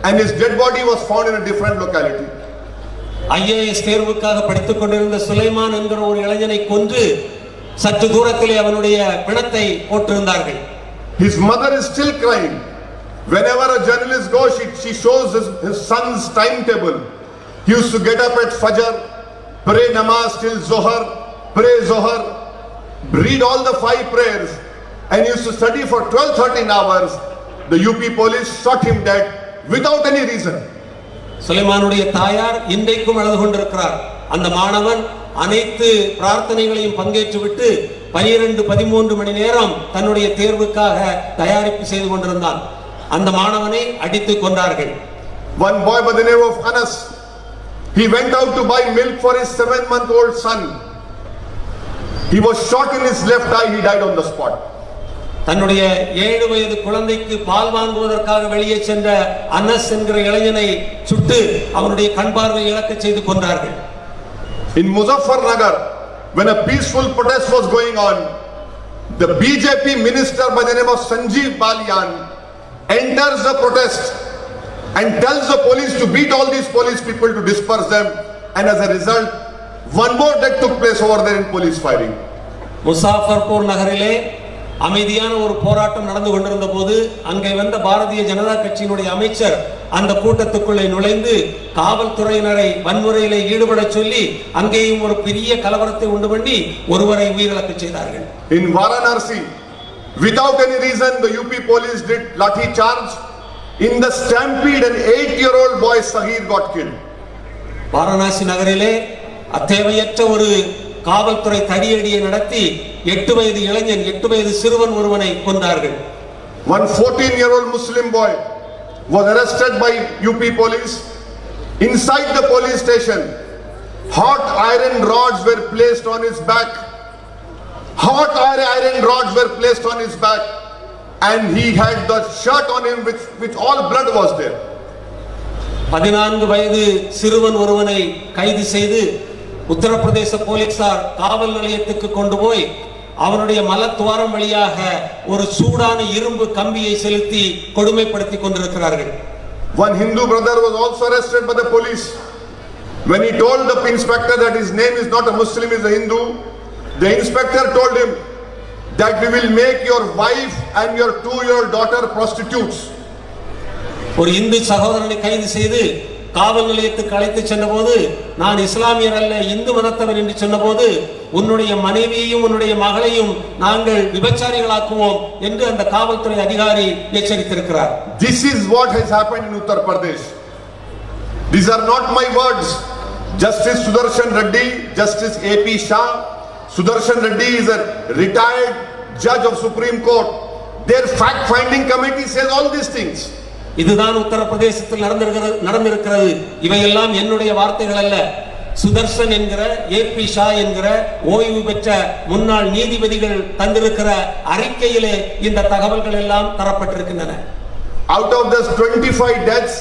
and his dead body was found in a different locality. IAS தேர்வுக்காக படித்துக் கொண்டிருந்த சுலைமான் என்கிற ஒரு இளைஞனை கொன்று சற்று தூரத்திலே அவனுடைய பிணத்தை போட்டிருந்தார்கள். His mother is still crying. Whenever a journalist goes, she shows his son's timetable. He used to get up at Fajr, pray namaz till Zohar, pray Zohar, read all the 5 prayers, and he used to study for 12-13 hours. The UP police shot him dead without any reason. சுலைமானுடைய தாயார் இன்றைக்கும் அழுது கொண்டிருக்கிறார். அந்த மாணவன் அனைத்து பிரார்த்தனைகளையும் பங்கேற்றுவிட்டு 12-13 மணி நேரம் தன்னுடைய தேர்வுக்காக தயாரிப்பு செய்து கொண்டிருந்தான். அந்த மாணவனை அடித்து கொண்டார்கள். One boy by the name of Anas, he went out to buy milk for his 7-month-old son. He was shot in his left eye. He died on the spot. தன்னுடைய 7 வயது குழந்தைக்கு பால் வாங்குவதற்காக வெளியே சென்ற அனஸ் என்கிற இளைஞனை சுட்டு அவனுடைய கண் பார்வை இழக்க செய்து கொண்டார்கள். In Muzaffarnagar, when a peaceful protest was going on, the BJP minister by the name of Sanjeev Balian enters the protest and tells the police to beat all these police people to disperse them, and as a result one more death took place over there in police firing. Muzaffarpur நகரிலே அமைதியான ஒரு போராட்டம் நடந்து கொண்டிருந்த போது அங்கே வந்த பாரதிய ஜனதா கட்சியினுடைய அமைச்சர் அந்த கூட்டத்துக்குள்ளே நுழைந்து காவல்துறையினரை வன்முறையிலே ஈடுபட சொல்லி அங்கேயும் ஒரு பெரிய கலவரத்தை உண்டு பண்ணி ஒருவரை உயிரிழக்க செய்தார்கள். In Varanasi, without any reason, the UP police did lathi charge. In the stampede, an 8-year-old boy Sahir got killed. Varanasi நகரிலே அத்தேவையற்ற ஒரு காவல்துறை தடியடியை நடத்தி 8 வயது இளைஞன் 8 வயது சிறுவன் ஒருவனை கொன்றார்கள். One 14-year-old Muslim boy was arrested by UP police. Inside the police station, hot iron rods were placed on his back. Hot iron rods were placed on his back, and he had the shirt on him which all blood was there. 14 வயது சிறுவன் ஒருவனை கைது செய்து உத்தரப்பிரதேச போலீசார் காவல் நிலையத்துக்கு கொண்டு போய் அவனுடைய மலத்துவாரம் வழியாக ஒரு சூடான இரும்பு கம்பியை செலுத்தி கொடுமைப்படுத்தி கொண்டிருக்கிறார்கள். One Hindu brother was also arrested by the police. When he told the inspector that his name is not a Muslim, he is a Hindu, the inspector told him that we will make your wife and your 2-year-old daughter prostitutes. ஒரு இந்து சகோதரனை கைது செய்து காவல் நிலையத்துக்கு அழைத்து சென்றபோது நான் இஸ்லாமியர் அல்ல இந்து மதத்தவர் என்று சொன்னபோது உன்னுடைய மனைவியையும் உன்னுடைய மகளையும் நாங்கள் விபச்சாரிகளாக்குவோம் என்று அந்த காவல்துறை அதிகாரி எச்சரித்திருக்கிறார். This is what has happened in Uttar Pradesh. These are not my words. Justice Sudarshan Reddy, Justice AP Shah. Sudarshan Reddy is a retired judge of Supreme Court. Their fact-finding committee says all these things. இதுதான் உத்தரப்பிரதேசத்தில் நடந்திருக்கிறது. இவையெல்லாம் என்னுடைய வார்த்தைகள் அல்ல. சுதர்சன் என்கிற AB Shah என்கிற ஓய்வு பெற்ற முன்னாள் நீதிபதிகள் தந்திருக்கிற அறிக்கையிலே இந்த தகவல்கள் எல்லாம் தரப்பட்டிருக்கின்றன. Out of this 25 deaths,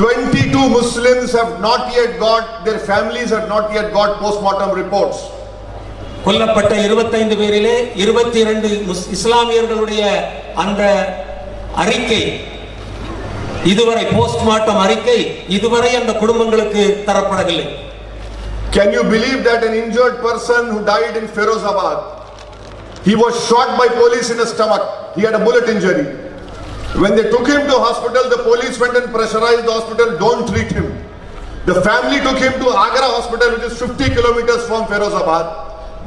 22 Muslims have not yet got, their families have not yet got postmortem reports. கொல்லப்பட்ட 25 பேரிலே 22 இஸ்லாமியர்களுடைய அந்த அறிக்கை இதுவரை போஸ்ட்மார்ட்டம் அறிக்கை இதுவரை அந்த குடும்பங்களுக்கு தரப்படவில்லை. Can you believe that an injured person who died in Firozabad, he was shot by police in the stomach, he had a bullet injury. When they took him to hospital, the police went and pressurized the hospital, don't treat him. The family took him to Agra hospital, which is 50 kilometers from Firozabad.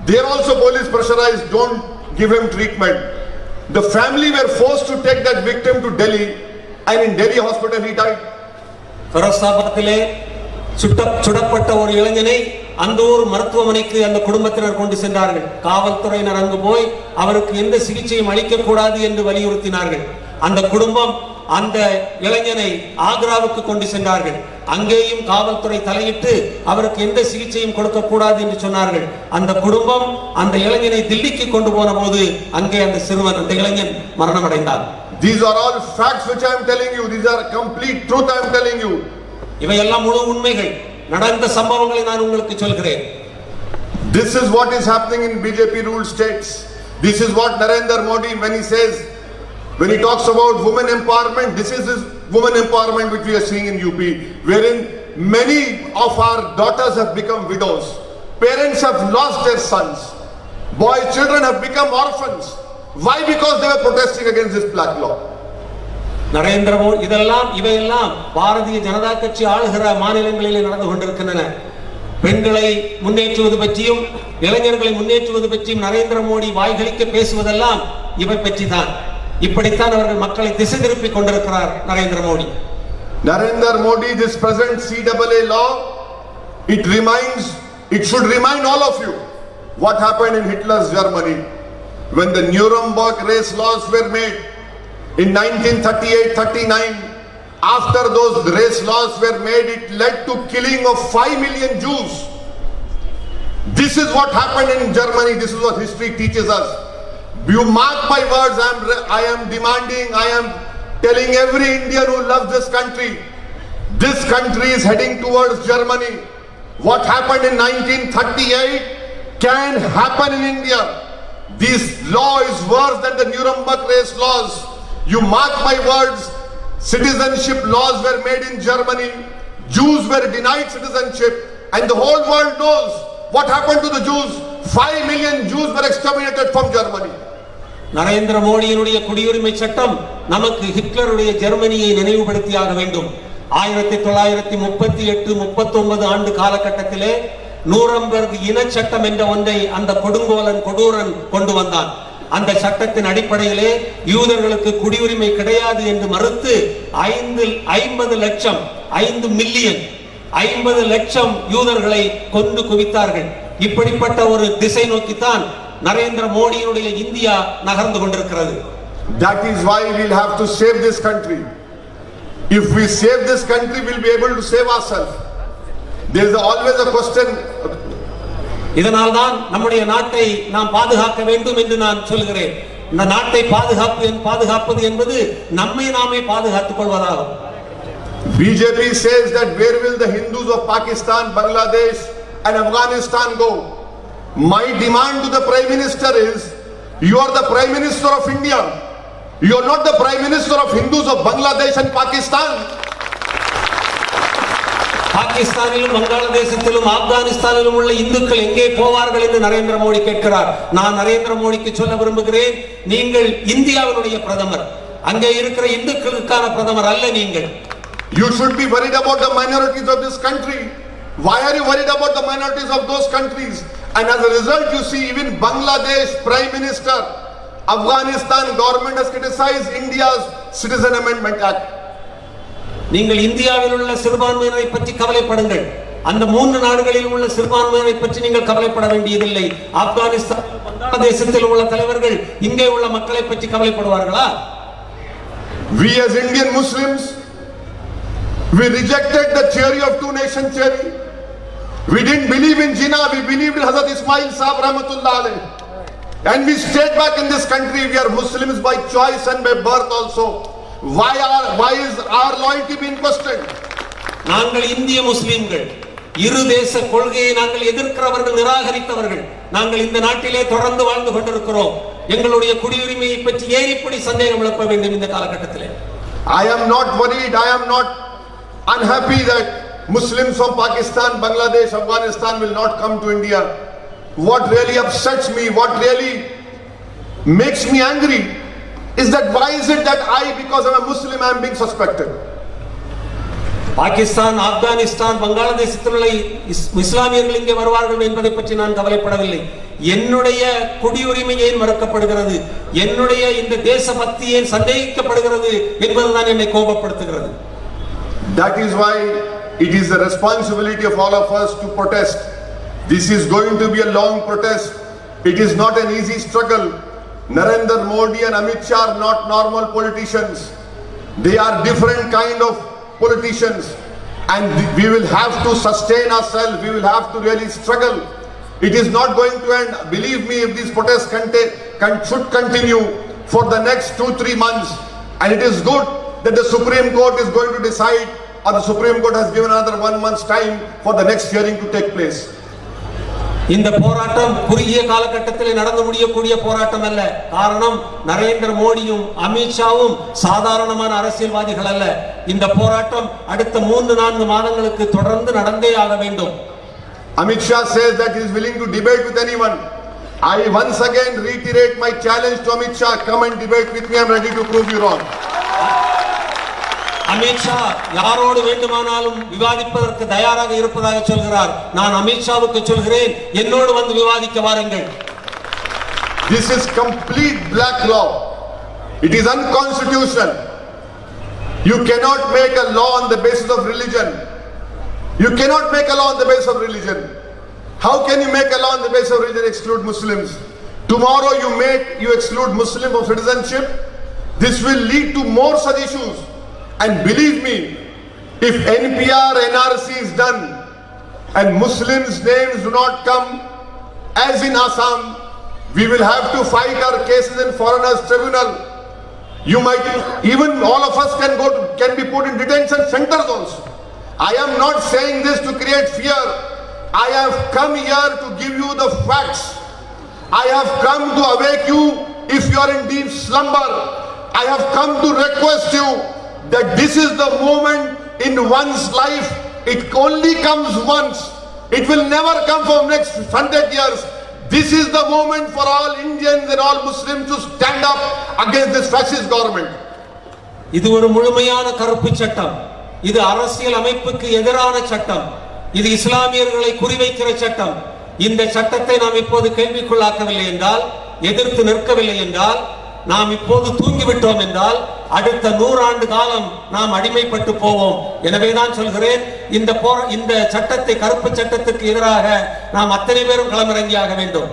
There also police pressurized, don't give him treatment. The family were forced to take that victim to Delhi, and in Delhi hospital he died. Firozabadile சுடப்பட்ட ஒரு இளைஞனை அந்த ஒரு மருத்துவமனைக்கு அந்த குடும்பத்தினர் கொண்டு சென்றார்கள். காவல்துறையினர் அங்கு போய் அவருக்கு எந்த சிகிச்சையும் அளிக்க கூடாது என்று வலியுறுத்தினார்கள். அந்த குடும்பம் அந்த இளைஞனை ஆக்ராவுக்கு கொண்டு சென்றார்கள். அங்கேயும் காவல்துறை தலையிட்டு அவருக்கு எந்த சிகிச்சையும் கொடுக்க கூடாது என்று சொன்னார்கள். அந்த குடும்பம் அந்த இளைஞனை தில்லிக்கு கொண்டு போன போது அங்கே அந்த சிறுவன் அந்த இளைஞன் மரணம் அடைந்தார். These are all facts which I am telling you. These are complete truth I am telling you. இவையெல்லாம் முழு உண்மைகள், நடந்த சம்பவங்களை நான் உங்களுக்கு சொல்கிறேன். This is what is happening in BJP ruled states. This is what Narendra Modi, when he says, when he talks about women empowerment, this is his women empowerment which we are seeing in UP, wherein many of our daughters have become widows. Parents have lost their sons. Boy children have become orphans. Why? Because they were protesting against this black law. Narendra Modi இவையெல்லாம் பாரதிய ஜனதா கட்சி ஆளுகிற மாநிலங்களிலே நடந்து கொண்டிருக்கின்றன. பெண்களை முன்னேற்றுவது பற்றியும் இளைஞர்களை முன்னேற்றுவது பற்றியும் நரேந்திர மோடி வாய்களிக்க பேசுவதெல்லாம் இவை பற்றி தான். இப்படித்தான் அவர்கள் மக்களை திசை திருப்பி கொண்டிருக்கிறார் Narendra Modi. Narendra Modi, this present CAA law, it should remind all of you what happened in Hitler's Germany when the Nuremberg race laws were made. In 1938-39, after those race laws were made, it led to killing of 5 million Jews. This is what happened in Germany. This is what history teaches us. You mark my words, I am demanding, I am telling every Indian who loves this country is heading towards Germany. What happened in 1938 can happen in India. This law is worse than the Nuremberg race laws. You mark my words, citizenship laws were made in Germany, Jews were denied citizenship, and the whole world knows what happened to the Jews. 5 million Jews were exterminated from Germany. Narendra மோடியினுடைய குடியுரிமை சட்டம் நமக்கு ஹிட்லருடைய ஜெர்மனியை நினைவுபடுத்தியாக வேண்டும். 1938-39 ஆண்டு காலகட்டத்திலே நூரம்பெர்க் இன சட்டம் என்ற ஒன்றை அந்த கொடூரன் கொண்டு வந்தான். அந்த சட்டத்தின் அடிப்படையிலே யூதர்களுக்கு குடியுரிமை கிடையாது என்று மறுத்து 50 லட்சம் யூதர்களை கொண்டு குவித்தார்கள். இப்படிப்பட்ட ஒரு திசை நோக்கித்தான் நரேந்திர மோடியினுடைய இந்தியா நகர்ந்து கொண்டிருக்கிறது. That is why we'll have to save this country. If we save this country, we'll be able to save ourselves. There is always a question. இதனால் தான் நம்முடைய நாட்டை நாம் பாதுகாக்க வேண்டும் என்று நான் சொல்கிறேன். இந்த நாட்டை பாதுகாப்பது என்பது நம்மை நாமே பாதுகாத்துக் கொள்வதாகும். BJP says that where will the Hindus of Pakistan, Bangladesh and Afghanistan go? My demand to the Prime Minister is, you are the Prime Minister of India. You are not the Prime Minister of Hindus of Bangladesh and Pakistan. பாகிஸ்தானிலும் வங்காளதேசத்திலும் ஆப்கானிஸ்தானிலும் உள்ள இந்துக்கள் எங்கே போவார்கள் என்று நரேந்திர மோடி கேட்கிறார். நான் நரேந்திர மோடிக்கு சொல்ல விரும்புகிறேன், நீங்கள் இந்தியாவினுடைய பிரதமர், அங்கே இருக்கிற இந்துக்களுக்கான பிரதமர் அல்ல நீங்கள். You should be worried about the minorities of this country. Why are you worried about the minorities of those countries? And as a result, you see even Bangladesh Prime Minister, Afghanistan government has criticized India's Citizen Amendment Act. நீங்கள் இந்தியாவில் உள்ள சிறுபான்மையினரை பற்றி கவலைப்படுங்கள். அந்த 3 நாடுகளில் உள்ள சிறுபான்மையினரை பற்றி நீங்கள் கவலைப்பட வேண்டியதில்லை. ஆப்கானிஸ்தான், வங்காளதேசத்தில் உள்ள தலைவர்கள் இங்கே உள்ள மக்களை பற்றி கவலைப்படுவார்களா? We as Indian Muslims, we rejected the theory of two-nation theory. We didn't believe in Jinnah, we believed in Hazrat Ismail Sahib Rahmatullah alayh. And we stayed back in this country. We are Muslims by choice and by birth also. Why is our loyalty being questioned? நாங்கள் இந்திய முஸ்லிம்கள், இரு தேச கொள்கையை நாங்கள் எதிர்க்கிறவர்கள், நிராகரித்தவர்கள். நாங்கள் இந்த நாட்டிலே தொடர்ந்து வாழ்ந்து கொண்டிருக்கிறோம். எங்களுடைய குடியுரிமையை பற்றி ஏன் இப்படி சந்தேகம் எழுப்ப வேண்டும் இந்த காலகட்டத்திலே? I am not worried, I am not unhappy that Muslims from Pakistan, Bangladesh, Afghanistan will not come to India. What really upsets me, what really makes me angry is that why is it that because I'm a Muslim, I am being suspected? Pakistan, Afghanistan, பங்களாதேசத்தில் உள்ள இஸ்லாமியர்கள் இங்கே வருவார்கள் என்பதை பற்றி நான் கவலைப்படவில்லை. என்னுடைய குடியுரிமை ஏன் மறுக்கப்படுகிறது, என்னுடைய இந்த தேசபக்தி ஏன் சந்தேகிக்கப்படுகிறது என்பதுதான் என்னை கோபப்படுத்துகிறது. That is why it is the responsibility of all of us to protest. This is going to be a long protest. It is not an easy struggle. Narendra Modi and Amit Shah are not normal politicians. They are different kind of politicians, and we will have to sustain ourselves. We will have to really struggle. It is not going to end. Believe me, if these protests should continue for the next 2-3 months, and it is good that the Supreme Court is going to decide, or the Supreme Court has given another 1 month's time for the next hearing to take place. இந்த போராட்டம் குறுகிய காலகட்டத்தில் நடந்து முடியக்கூடிய போராட்டம் அல்ல. காரணம், நரேந்திர மோடியும் அமித்ஷாவும் சாதாரணமான அரசியல்வாதிகள் அல்ல. இந்த போராட்டம் அடுத்த 3-4 மாதங்களுக்கு தொடர்ந்து நடந்தே ஆக வேண்டும். Amit Shah says that he is willing to debate with anyone. I once again reiterate my challenge to Amit Shah, come and debate with me, I am ready to prove you wrong. Amit Shah யாரோடு வேண்டுமானாலும் விவாதிப்பதற்கு தயாராக இருப்பதாக சொல்கிறார். நான் அமித்ஷாவுக்கு சொல்கிறேன், என்னோடு வந்து விவாதிக்க வாருங்கள். This is complete black law. It is unconstitutional. You cannot make a law on the basis of religion. You cannot make a law on the basis of religion. How can you make a law on the basis of religion, exclude Muslims? Tomorrow you exclude Muslim of citizenship. This will lead to more such issues. And believe me, if NPR, NRC is done and Muslims' names do not come, as in Assam, we will have to fight our cases in foreigners tribunal. You might, even all of us can be put in detention centers also. I am not saying this to create fear. I have come here to give you the facts. I have come to awake you if you are in deep slumber. I have come to request you that this is the moment in one's life. It only comes once. It will never come for next 100 years. This is the moment for all Indians and all Muslims to stand up against this fascist government. இது ஒரு முழுமையான கருப்பு சட்டம். இது அரசியல் அமைப்புக்கு எதிரான சட்டம். இது இஸ்லாமியர்களை குறிவைக்கிற சட்டம். இந்த சட்டத்தை நாம் இப்போது கேள்விக்குள்ளாக்கவில்லை என்றால், எதிர்த்து நிற்கவில்லை என்றால், நாம் இப்போது தூங்கிவிட்டோம் என்றால் அடுத்த 100 ஆண்டு காலம் நாம் அடிமைப்பட்டு போவோம். எனவே தான் சொல்கிறேன், இந்த சட்டத்தை, கருப்பு சட்டத்துக்கு எதிராக நாம் அத்தனை பேரும் களமிறங்கியாக வேண்டும்.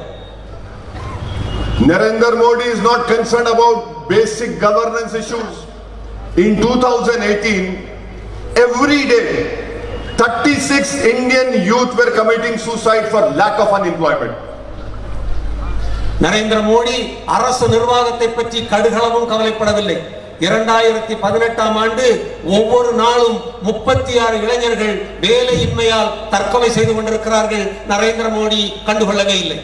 Narendra Modi is not concerned about basic governance issues. In 2018, every day 36 Indian youth were committing suicide for lack of unemployment. Narendra Modi அரசு நிர்வாகத்தை பற்றி கடுகளவும் கவலைப்படவில்லை. 2018ஆம் ஆண்டு ஒவ்வொரு நாளும் 36 இளைஞர்கள் வேலையின்மையால் தற்கொலை செய்து கொண்டிருக்கிறார்கள். நரேந்திர மோடி கண்டுகொள்ளவே இல்லை.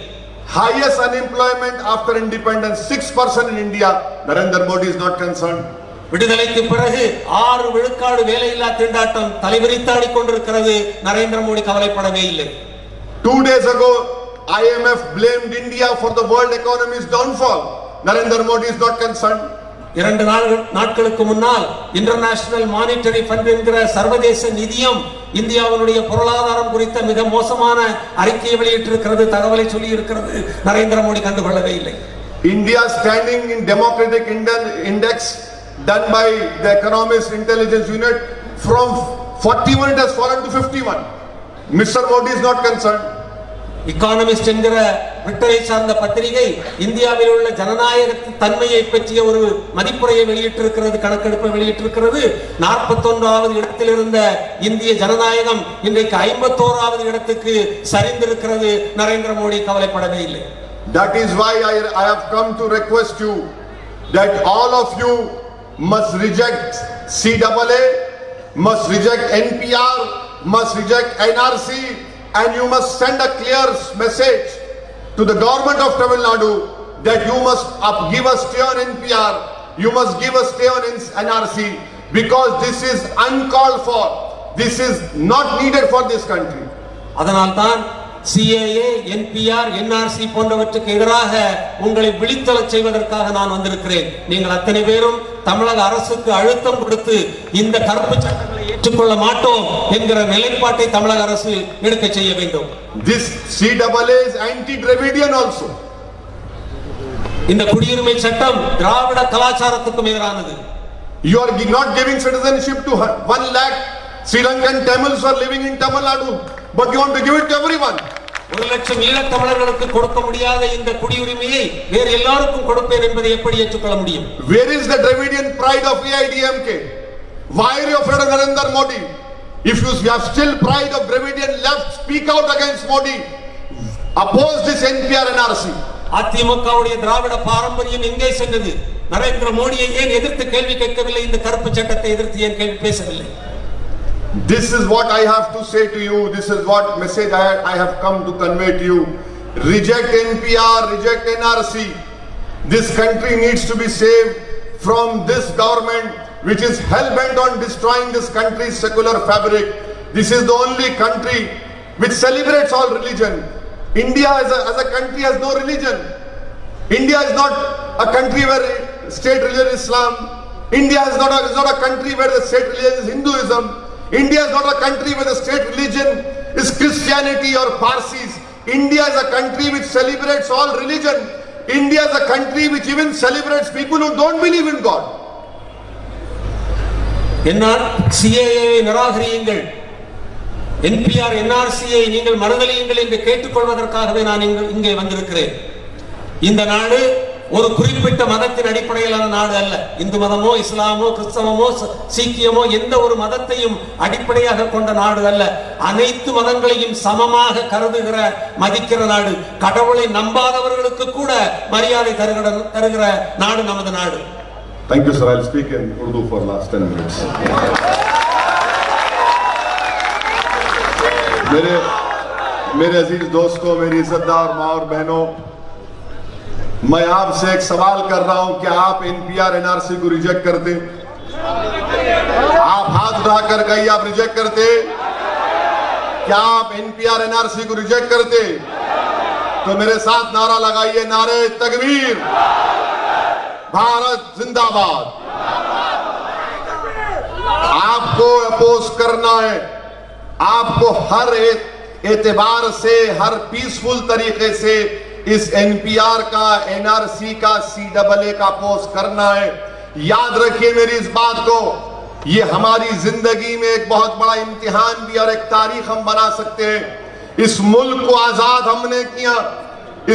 Highest unemployment after independence, 6% in India. Narendra Modi is not concerned. விடுதலைக்கு பிறகு 6 விழுக்காடு வேலையில்லா திண்டாட்டம் தலைவிரித்தாடி கொண்டிருக்கிறது. நரேந்திர மோடி கவலைப்படவே இல்லை. 2 days ago IMF blamed India for the world economy's downfall. Narendra Modi is not concerned. 2 நாட்களுக்கு முன்னால் இன்டர்நேஷனல் மானிட்டரி ஃபண்ட் என்கிற சர்வதேச நிதியம் இந்தியாவுடைய பொருளாதாரம் குறித்த மிக மோசமான அறிக்கையை வெளியிட்டிருக்கிறது, தகவலை சொல்லி இருக்கிறது. நரேந்திர மோடி கண்டுகொள்ளவே இல்லை. India standing in democratic index done by the economist intelligence unit, from 41 it has fallen to 51. Mr. Modi is not concerned. Economist என்கிற பிரிட்டனை சார்ந்த பத்திரிகை இந்தியாவில் உள்ள ஜனநாயக தன்மையை பற்றிய ஒரு மதிப்புரையை வெளியிட்டிருக்கிறது, கணக்கெடுப்பை வெளியிட்டிருக்கிறது. 41வது இடத்தில் இருந்த இந்திய ஜனநாயகம் இன்றைக்கு 51வது இடத்துக்கு சரிந்திருக்கிறது. நரேந்திர மோடி கவலைப்படவே இல்லை. That is why I have come to request you that all of you must reject CAA, must reject NPR, must reject NRC, and you must send a clear message to the government of Tamil Nadu that you must give a stay on NPR, you must give a stay on NRC, because this is uncalled for. This is not needed for this country. அதனால்தான் CAA, NPR, NRC போன்றவற்றுக்கு எதிராக உங்களை விழித்தெழச் செய்வதற்காக நான் வந்திருக்கிறேன். நீங்கள் அத்தனை பேரும் தமிழக அரசுக்கு அழுத்தம் கொடுத்து இந்த கருப்பு சட்டங்களை ஏற்றுக்கொள்ள மாட்டோம் என்கிற நிலைப்பாட்டை தமிழக அரசு எடுக்க செய்ய வேண்டும். This CAA is anti-Dravidian also. இந்த குடியுரிமை சட்டம் திராவிட கலாச்சாரத்துக்கும் எதிரானது. You are not giving citizenship to 1 lakh Sri Lankan Tamils who are living in Tamil Nadu, but you want to give it to everyone. 1 லட்சம் ஈழத் தமிழர்களுக்கு கொடுக்க முடியாத இந்த குடியுரிமையை வேறு எல்லாருக்கும் கொடுப்பேன் என்பதை எப்படி ஏற்றுக்கொள்ள முடியும்? Where is the Dravidian pride of AIMIM? Why are you afraid of Narendra Modi? If you have still pride of Dravidian left, speak out against Modi. Oppose this NPR NRC. அதிமுகவுடைய திராவிட பாரம்பரியம் எங்கே சென்றது? நரேந்திர மோடியை ஏன் எதிர்த்து கேள்வி கேட்கவில்லை? இந்த கருப்பு சட்டத்தை எதிர்த்து ஏன் கேள்வி பேசவில்லை? This is what I have to say to you. This is what message I have come to convey to you. Reject NPR, reject NRC. This country needs to be saved from this government which is hell-bent on destroying this country's secular fabric. This is the only country which celebrates all religion. India as a country has no religion. India is not a country where state religion is Islam. India is not a country where the state religion is Hinduism. India is not a country where the state religion is Christianity or Parsis. India is a country which celebrates all religion. India is a country which even celebrates people who don't believe in God. CAA நிராகரியுங்கள், NPR, NRCயை நீங்கள் மறுதலியுங்கள் என்று கேட்டுக்கொள்வதற்காகவே நான் இங்கே வந்திருக்கிறேன். இந்த நாடு ஒரு குறிப்பிட்ட மதத்தின் அடிப்படையிலான நாடு அல்ல. இந்து மதமோ, இஸ்லாமோ, கிறிஸ்தவமோ, சீக்கியமோ எந்த ஒரு மதத்தையும் அடிப்படையாக கொண்ட நாடு அல்ல. அனைத்து மதங்களையும் சமமாக கருதுகிற, மதிக்கிற நாடு. கடவுளை நம்பாதவர்களுக்கு கூட மரியாதை தருகிற நாடு நமது நாடு. Thank you, sir. I'll speak in Urdu for last 10 minutes. मेरे अजीज दोस्तों, मेरी इज्जतदार माँ और बहनों, मैं आपसे एक सवाल कर रहा हूं, क्या आप NPR NRC को रिजेक्ट करते? आप हाथ उठाकर कहिए, आप रिजेक्ट करते? क्या आप NPR NRC को रिजेक्ट करते? तो मेरे साथ नारा लगाइए, नारे तकबीर, भारत जिंदाबाद। आपको अपोज करना है, आपको हर एतबार से, हर पीसफुल तरीके से इस NPR का, NRC का, CAA का अपोज करना है। याद रखिए मेरी इस बात को, ये हमारी जिंदगी में एक बहुत बड़ा इम्तिहान भी और एक तारीख हम बना सकते हैं। इस मुल्क को आजाद हमने किया,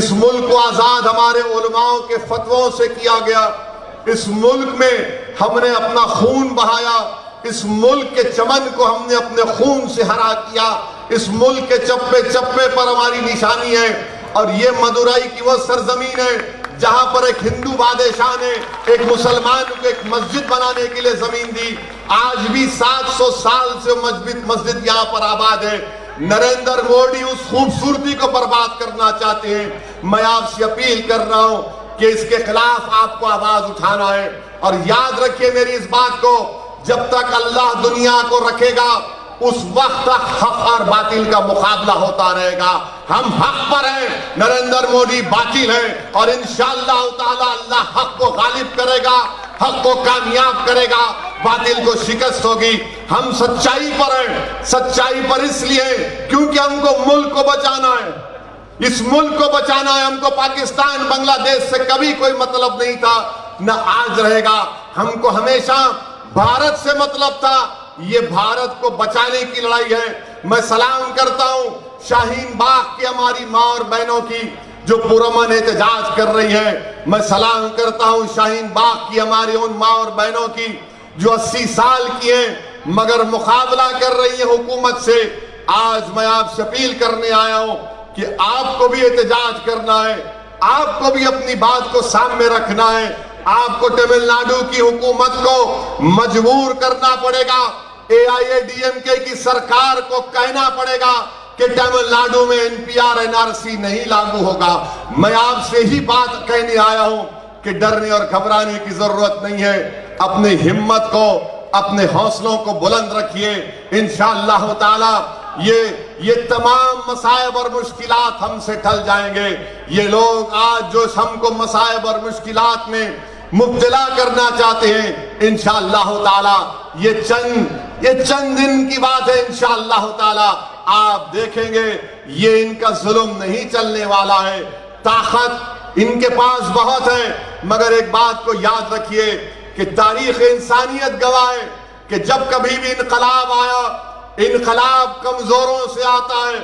इस मुल्क को आजाद हमारे उलमाओं के फतवों से किया गया। इस मुल्क में हमने अपना खून बहाया, इस मुल्क के चमन को हमने अपने खून से हरा किया। इस मुल्क के चप्पे चप्पे पर हमारी निशानी है। और ये मदुराई की वो सरजमीन है जहां पर एक हिंदू बादशाह ने एक मुसलमान को एक मस्जिद बनाने के लिए जमीन दी। आज भी 700 साल से मस्जिद यहां पर आबाद है। नरेंद्र मोदी उस खूबसूरती को बर्बाद करना चाहते हैं। मैं आपसे अपील कर रहा हूं कि इसके खिलाफ आपको आवाज उठाना है। और याद रखिए मेरी इस बात को, जब तक अल्लाह दुनिया को रखेगा उस वक्त तक हक और बातिल का मुकाबला होता रहेगा। हम हक पर हैं, नरेंद्र मोदी बातिल हैं, और इंशाअल्लाह ताला अल्लाह हक को गालिब करेगा, हक को कामयाब करेगा, बातिल को शिकस्त होगी। हम सच्चाई पर हैं, सच्चाई पर इसलिए क्योंकि हमको मुल्क को बचाना है, इस मुल्क को बचाना है। हमको पाकिस्तान, बांग्लादेश से कभी कोई मतलब नहीं था, न आज रहेगा। हमको हमेशा भारत से मतलब था। ये भारत को बचाने की लड़ाई है। मैं सलाम करता हूं शाहीन बाग की हमारी माँ और बहनों की जो पुरअमन एहतजाज कर रही है। मैं सलाम करता हूं शाहीन बाग की हमारी उन माँ और बहनों की जो 80 साल की हैं मगर मुकाबला कर रही है हुकूमत से। आज मैं आपसे अपील करने आया हूं कि आपको भी एहतजाज करना है, आपको भी अपनी बात को सामने रखना है। आपको तमिलनाडु की हुकूमत को मजबूर करना पड़ेगा, AIADMK की सरकार को कहना पड़ेगा कि तमिलनाडु में NPR NRC नहीं लागू होगा। मैं आपसे ही बात कहने आया हूं कि डरने और घबराने की जरूरत नहीं है। अपनी हिम्मत को अपने हौसलों को बुलंद रखिए। इंशाअल्लाह ताला ये तमाम मसाइब और मुश्किलात हमसे टल जाएंगे। ये लोग आज जो हमको मसाइब और मुश्किलात में मुब्तला करना चाहते हैं, इंशाअल्लाह ताला ये चंद दिन की बात है। इंशाअल्लाह ताला आप देखेंगे ये इनका जुल्म नहीं चलने वाला है। ताकत इनके पास बहुत है, मगर एक बात को याद रखिए कि तारीख इंसानियत गवाह है कि जब कभी भी इनकलाब आया, इनकलाब कमजोरों से आता है,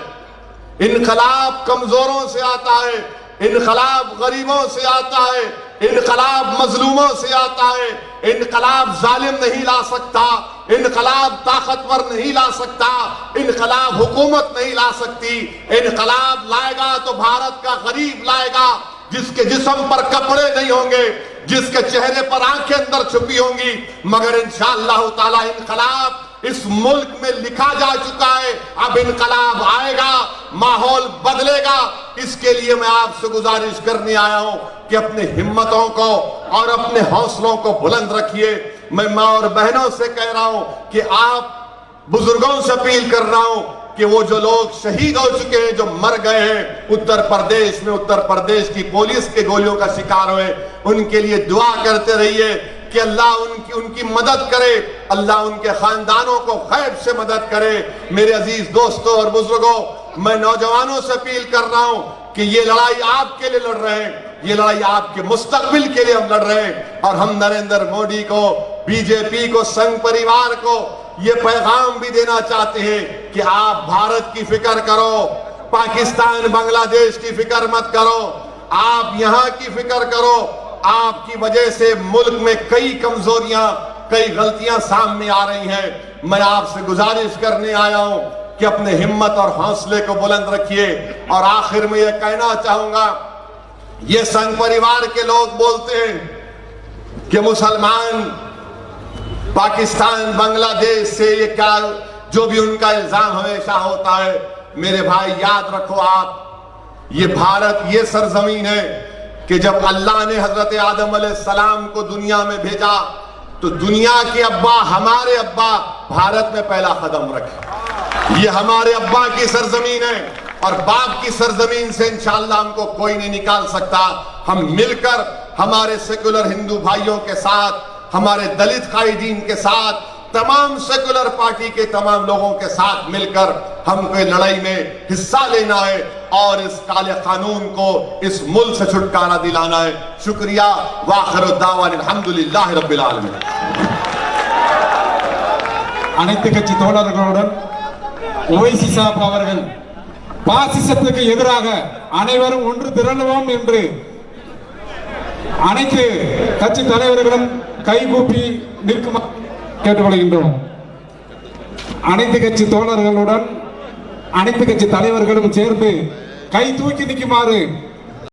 इनकलाब कमजोरों से आता है, इनकलाब गरीबों से आता है, इनकलाब मजलूमों से आता है। इनकलाब जालिम नहीं ला सकता, इनकलाब ताकतवर नहीं ला सकता, इनकलाब हुकूमत नहीं ला सकती। इनकलाब लाएगा तो भारत का गरीब लाएगा, जिसके जिस्म पर कपड़े नहीं होंगे, जिसके चेहरे पर आंखें अंदर छुपी होंगी। मगर इंशाअल्लाह ताला इनकलाब इस मुल्क में लिखा जा चुका है। अब इनकलाब आएगा, माहौल बदलेगा। इसके लिए मैं आपसे गुजारिश करने आया हूं कि अपने हिम्मतों को और अपने हौसलों को बुलंद रखिए। मैं माँ और बहनों से कह रहा हूं कि आप बुजुर्गों से अपील कर रहा हूं कि वो जो लोग शहीद हो चुके हैं, जो मर गए हैं उत्तर प्रदेश में, उत्तर प्रदेश की पुलिस के गोलियों का शिकार हुए, उनके लिए दुआ करते रहिए कि अल्लाह उनकी मदद करे, अल्लाह उनके खानदानों को खैर से मदद करे। मेरे अजीज दोस्तों और बुजुर्गों, मैं नौजवानों से अपील कर रहा हूं कि ये लड़ाई आपके लिए लड़ रहे हैं, ये लड़ाई आपके मुस्तकबिल के लिए हम लड़ रहे हैं। और हम नरेंद्र मोदी को, बीजेपी को, संघ परिवार को ये पैगाम भी देना चाहते हैं कि आप भारत की फिक्र करो, पाकिस्तान बांग्लादेश की फिक्र मत करो, आप यहाँ की फिक्र करो। आपकी वजह से मुल्क में कई कमजोरियां, कई गलतियां सामने आ रही हैं। मैं आपसे गुजारिश करने आया हूं कि अपने हिम्मत और हौसले को बुलंद रखिए। और आखिर में यह कहना चाहूंगा, ये संघ परिवार के लोग बोलते हैं कि मुसलमान पाकिस्तान बांग्लादेश से ये क्या, जो भी उनका इल्जाम हमेशा होता है। मेरे भाई याद रखो, आप ये भारत ये सरजमीन है कि जब अल्लाह ने हजरत आदम अलैहिस्सलाम को दुनिया में भेजा तो दुनिया के अब्बा, हमारे अब्बा भारत में पहला कदम रखे। ये हमारे अब्बा की सरजमीन है और बाप की सरजमीन से इंशाअल्लाह हमको कोई नहीं निकाल सकता। हम मिलकर हमारे सेकुलर हिंदू भाइयों के साथ, हमारे दलित कायदीन के साथ, तमाम सेकुलर पार्टी के तमाम लोगों के साथ मिलकर हमको लड़ाई में हिस्सा लेना है और इस काले कानून को इस मुल्क से छुटकारा दिलाना है। शुक्रिया। वाखिरुद्दावान अल्हम्दुलिल्लाहि रब्बिल आलमीन। அனைத்து கட்சி தோழர்களுடன் ஓய்சி சாப் அவர்கள் பாசிசத்துக்கு எதிராக அனைவரும் ஒன்று திரளுவோம் என்று அனைத்து கட்சி தலைவர்களும் கைகூப்பி நிற்குமாறு கேட்டுக்கொள்கின்றோம். அனைத்து கட்சி தோழர்களுடன் அனைத்து கட்சி தலைவர்களும் சேர்ந்து கை தூக்கி நிற்குமாறு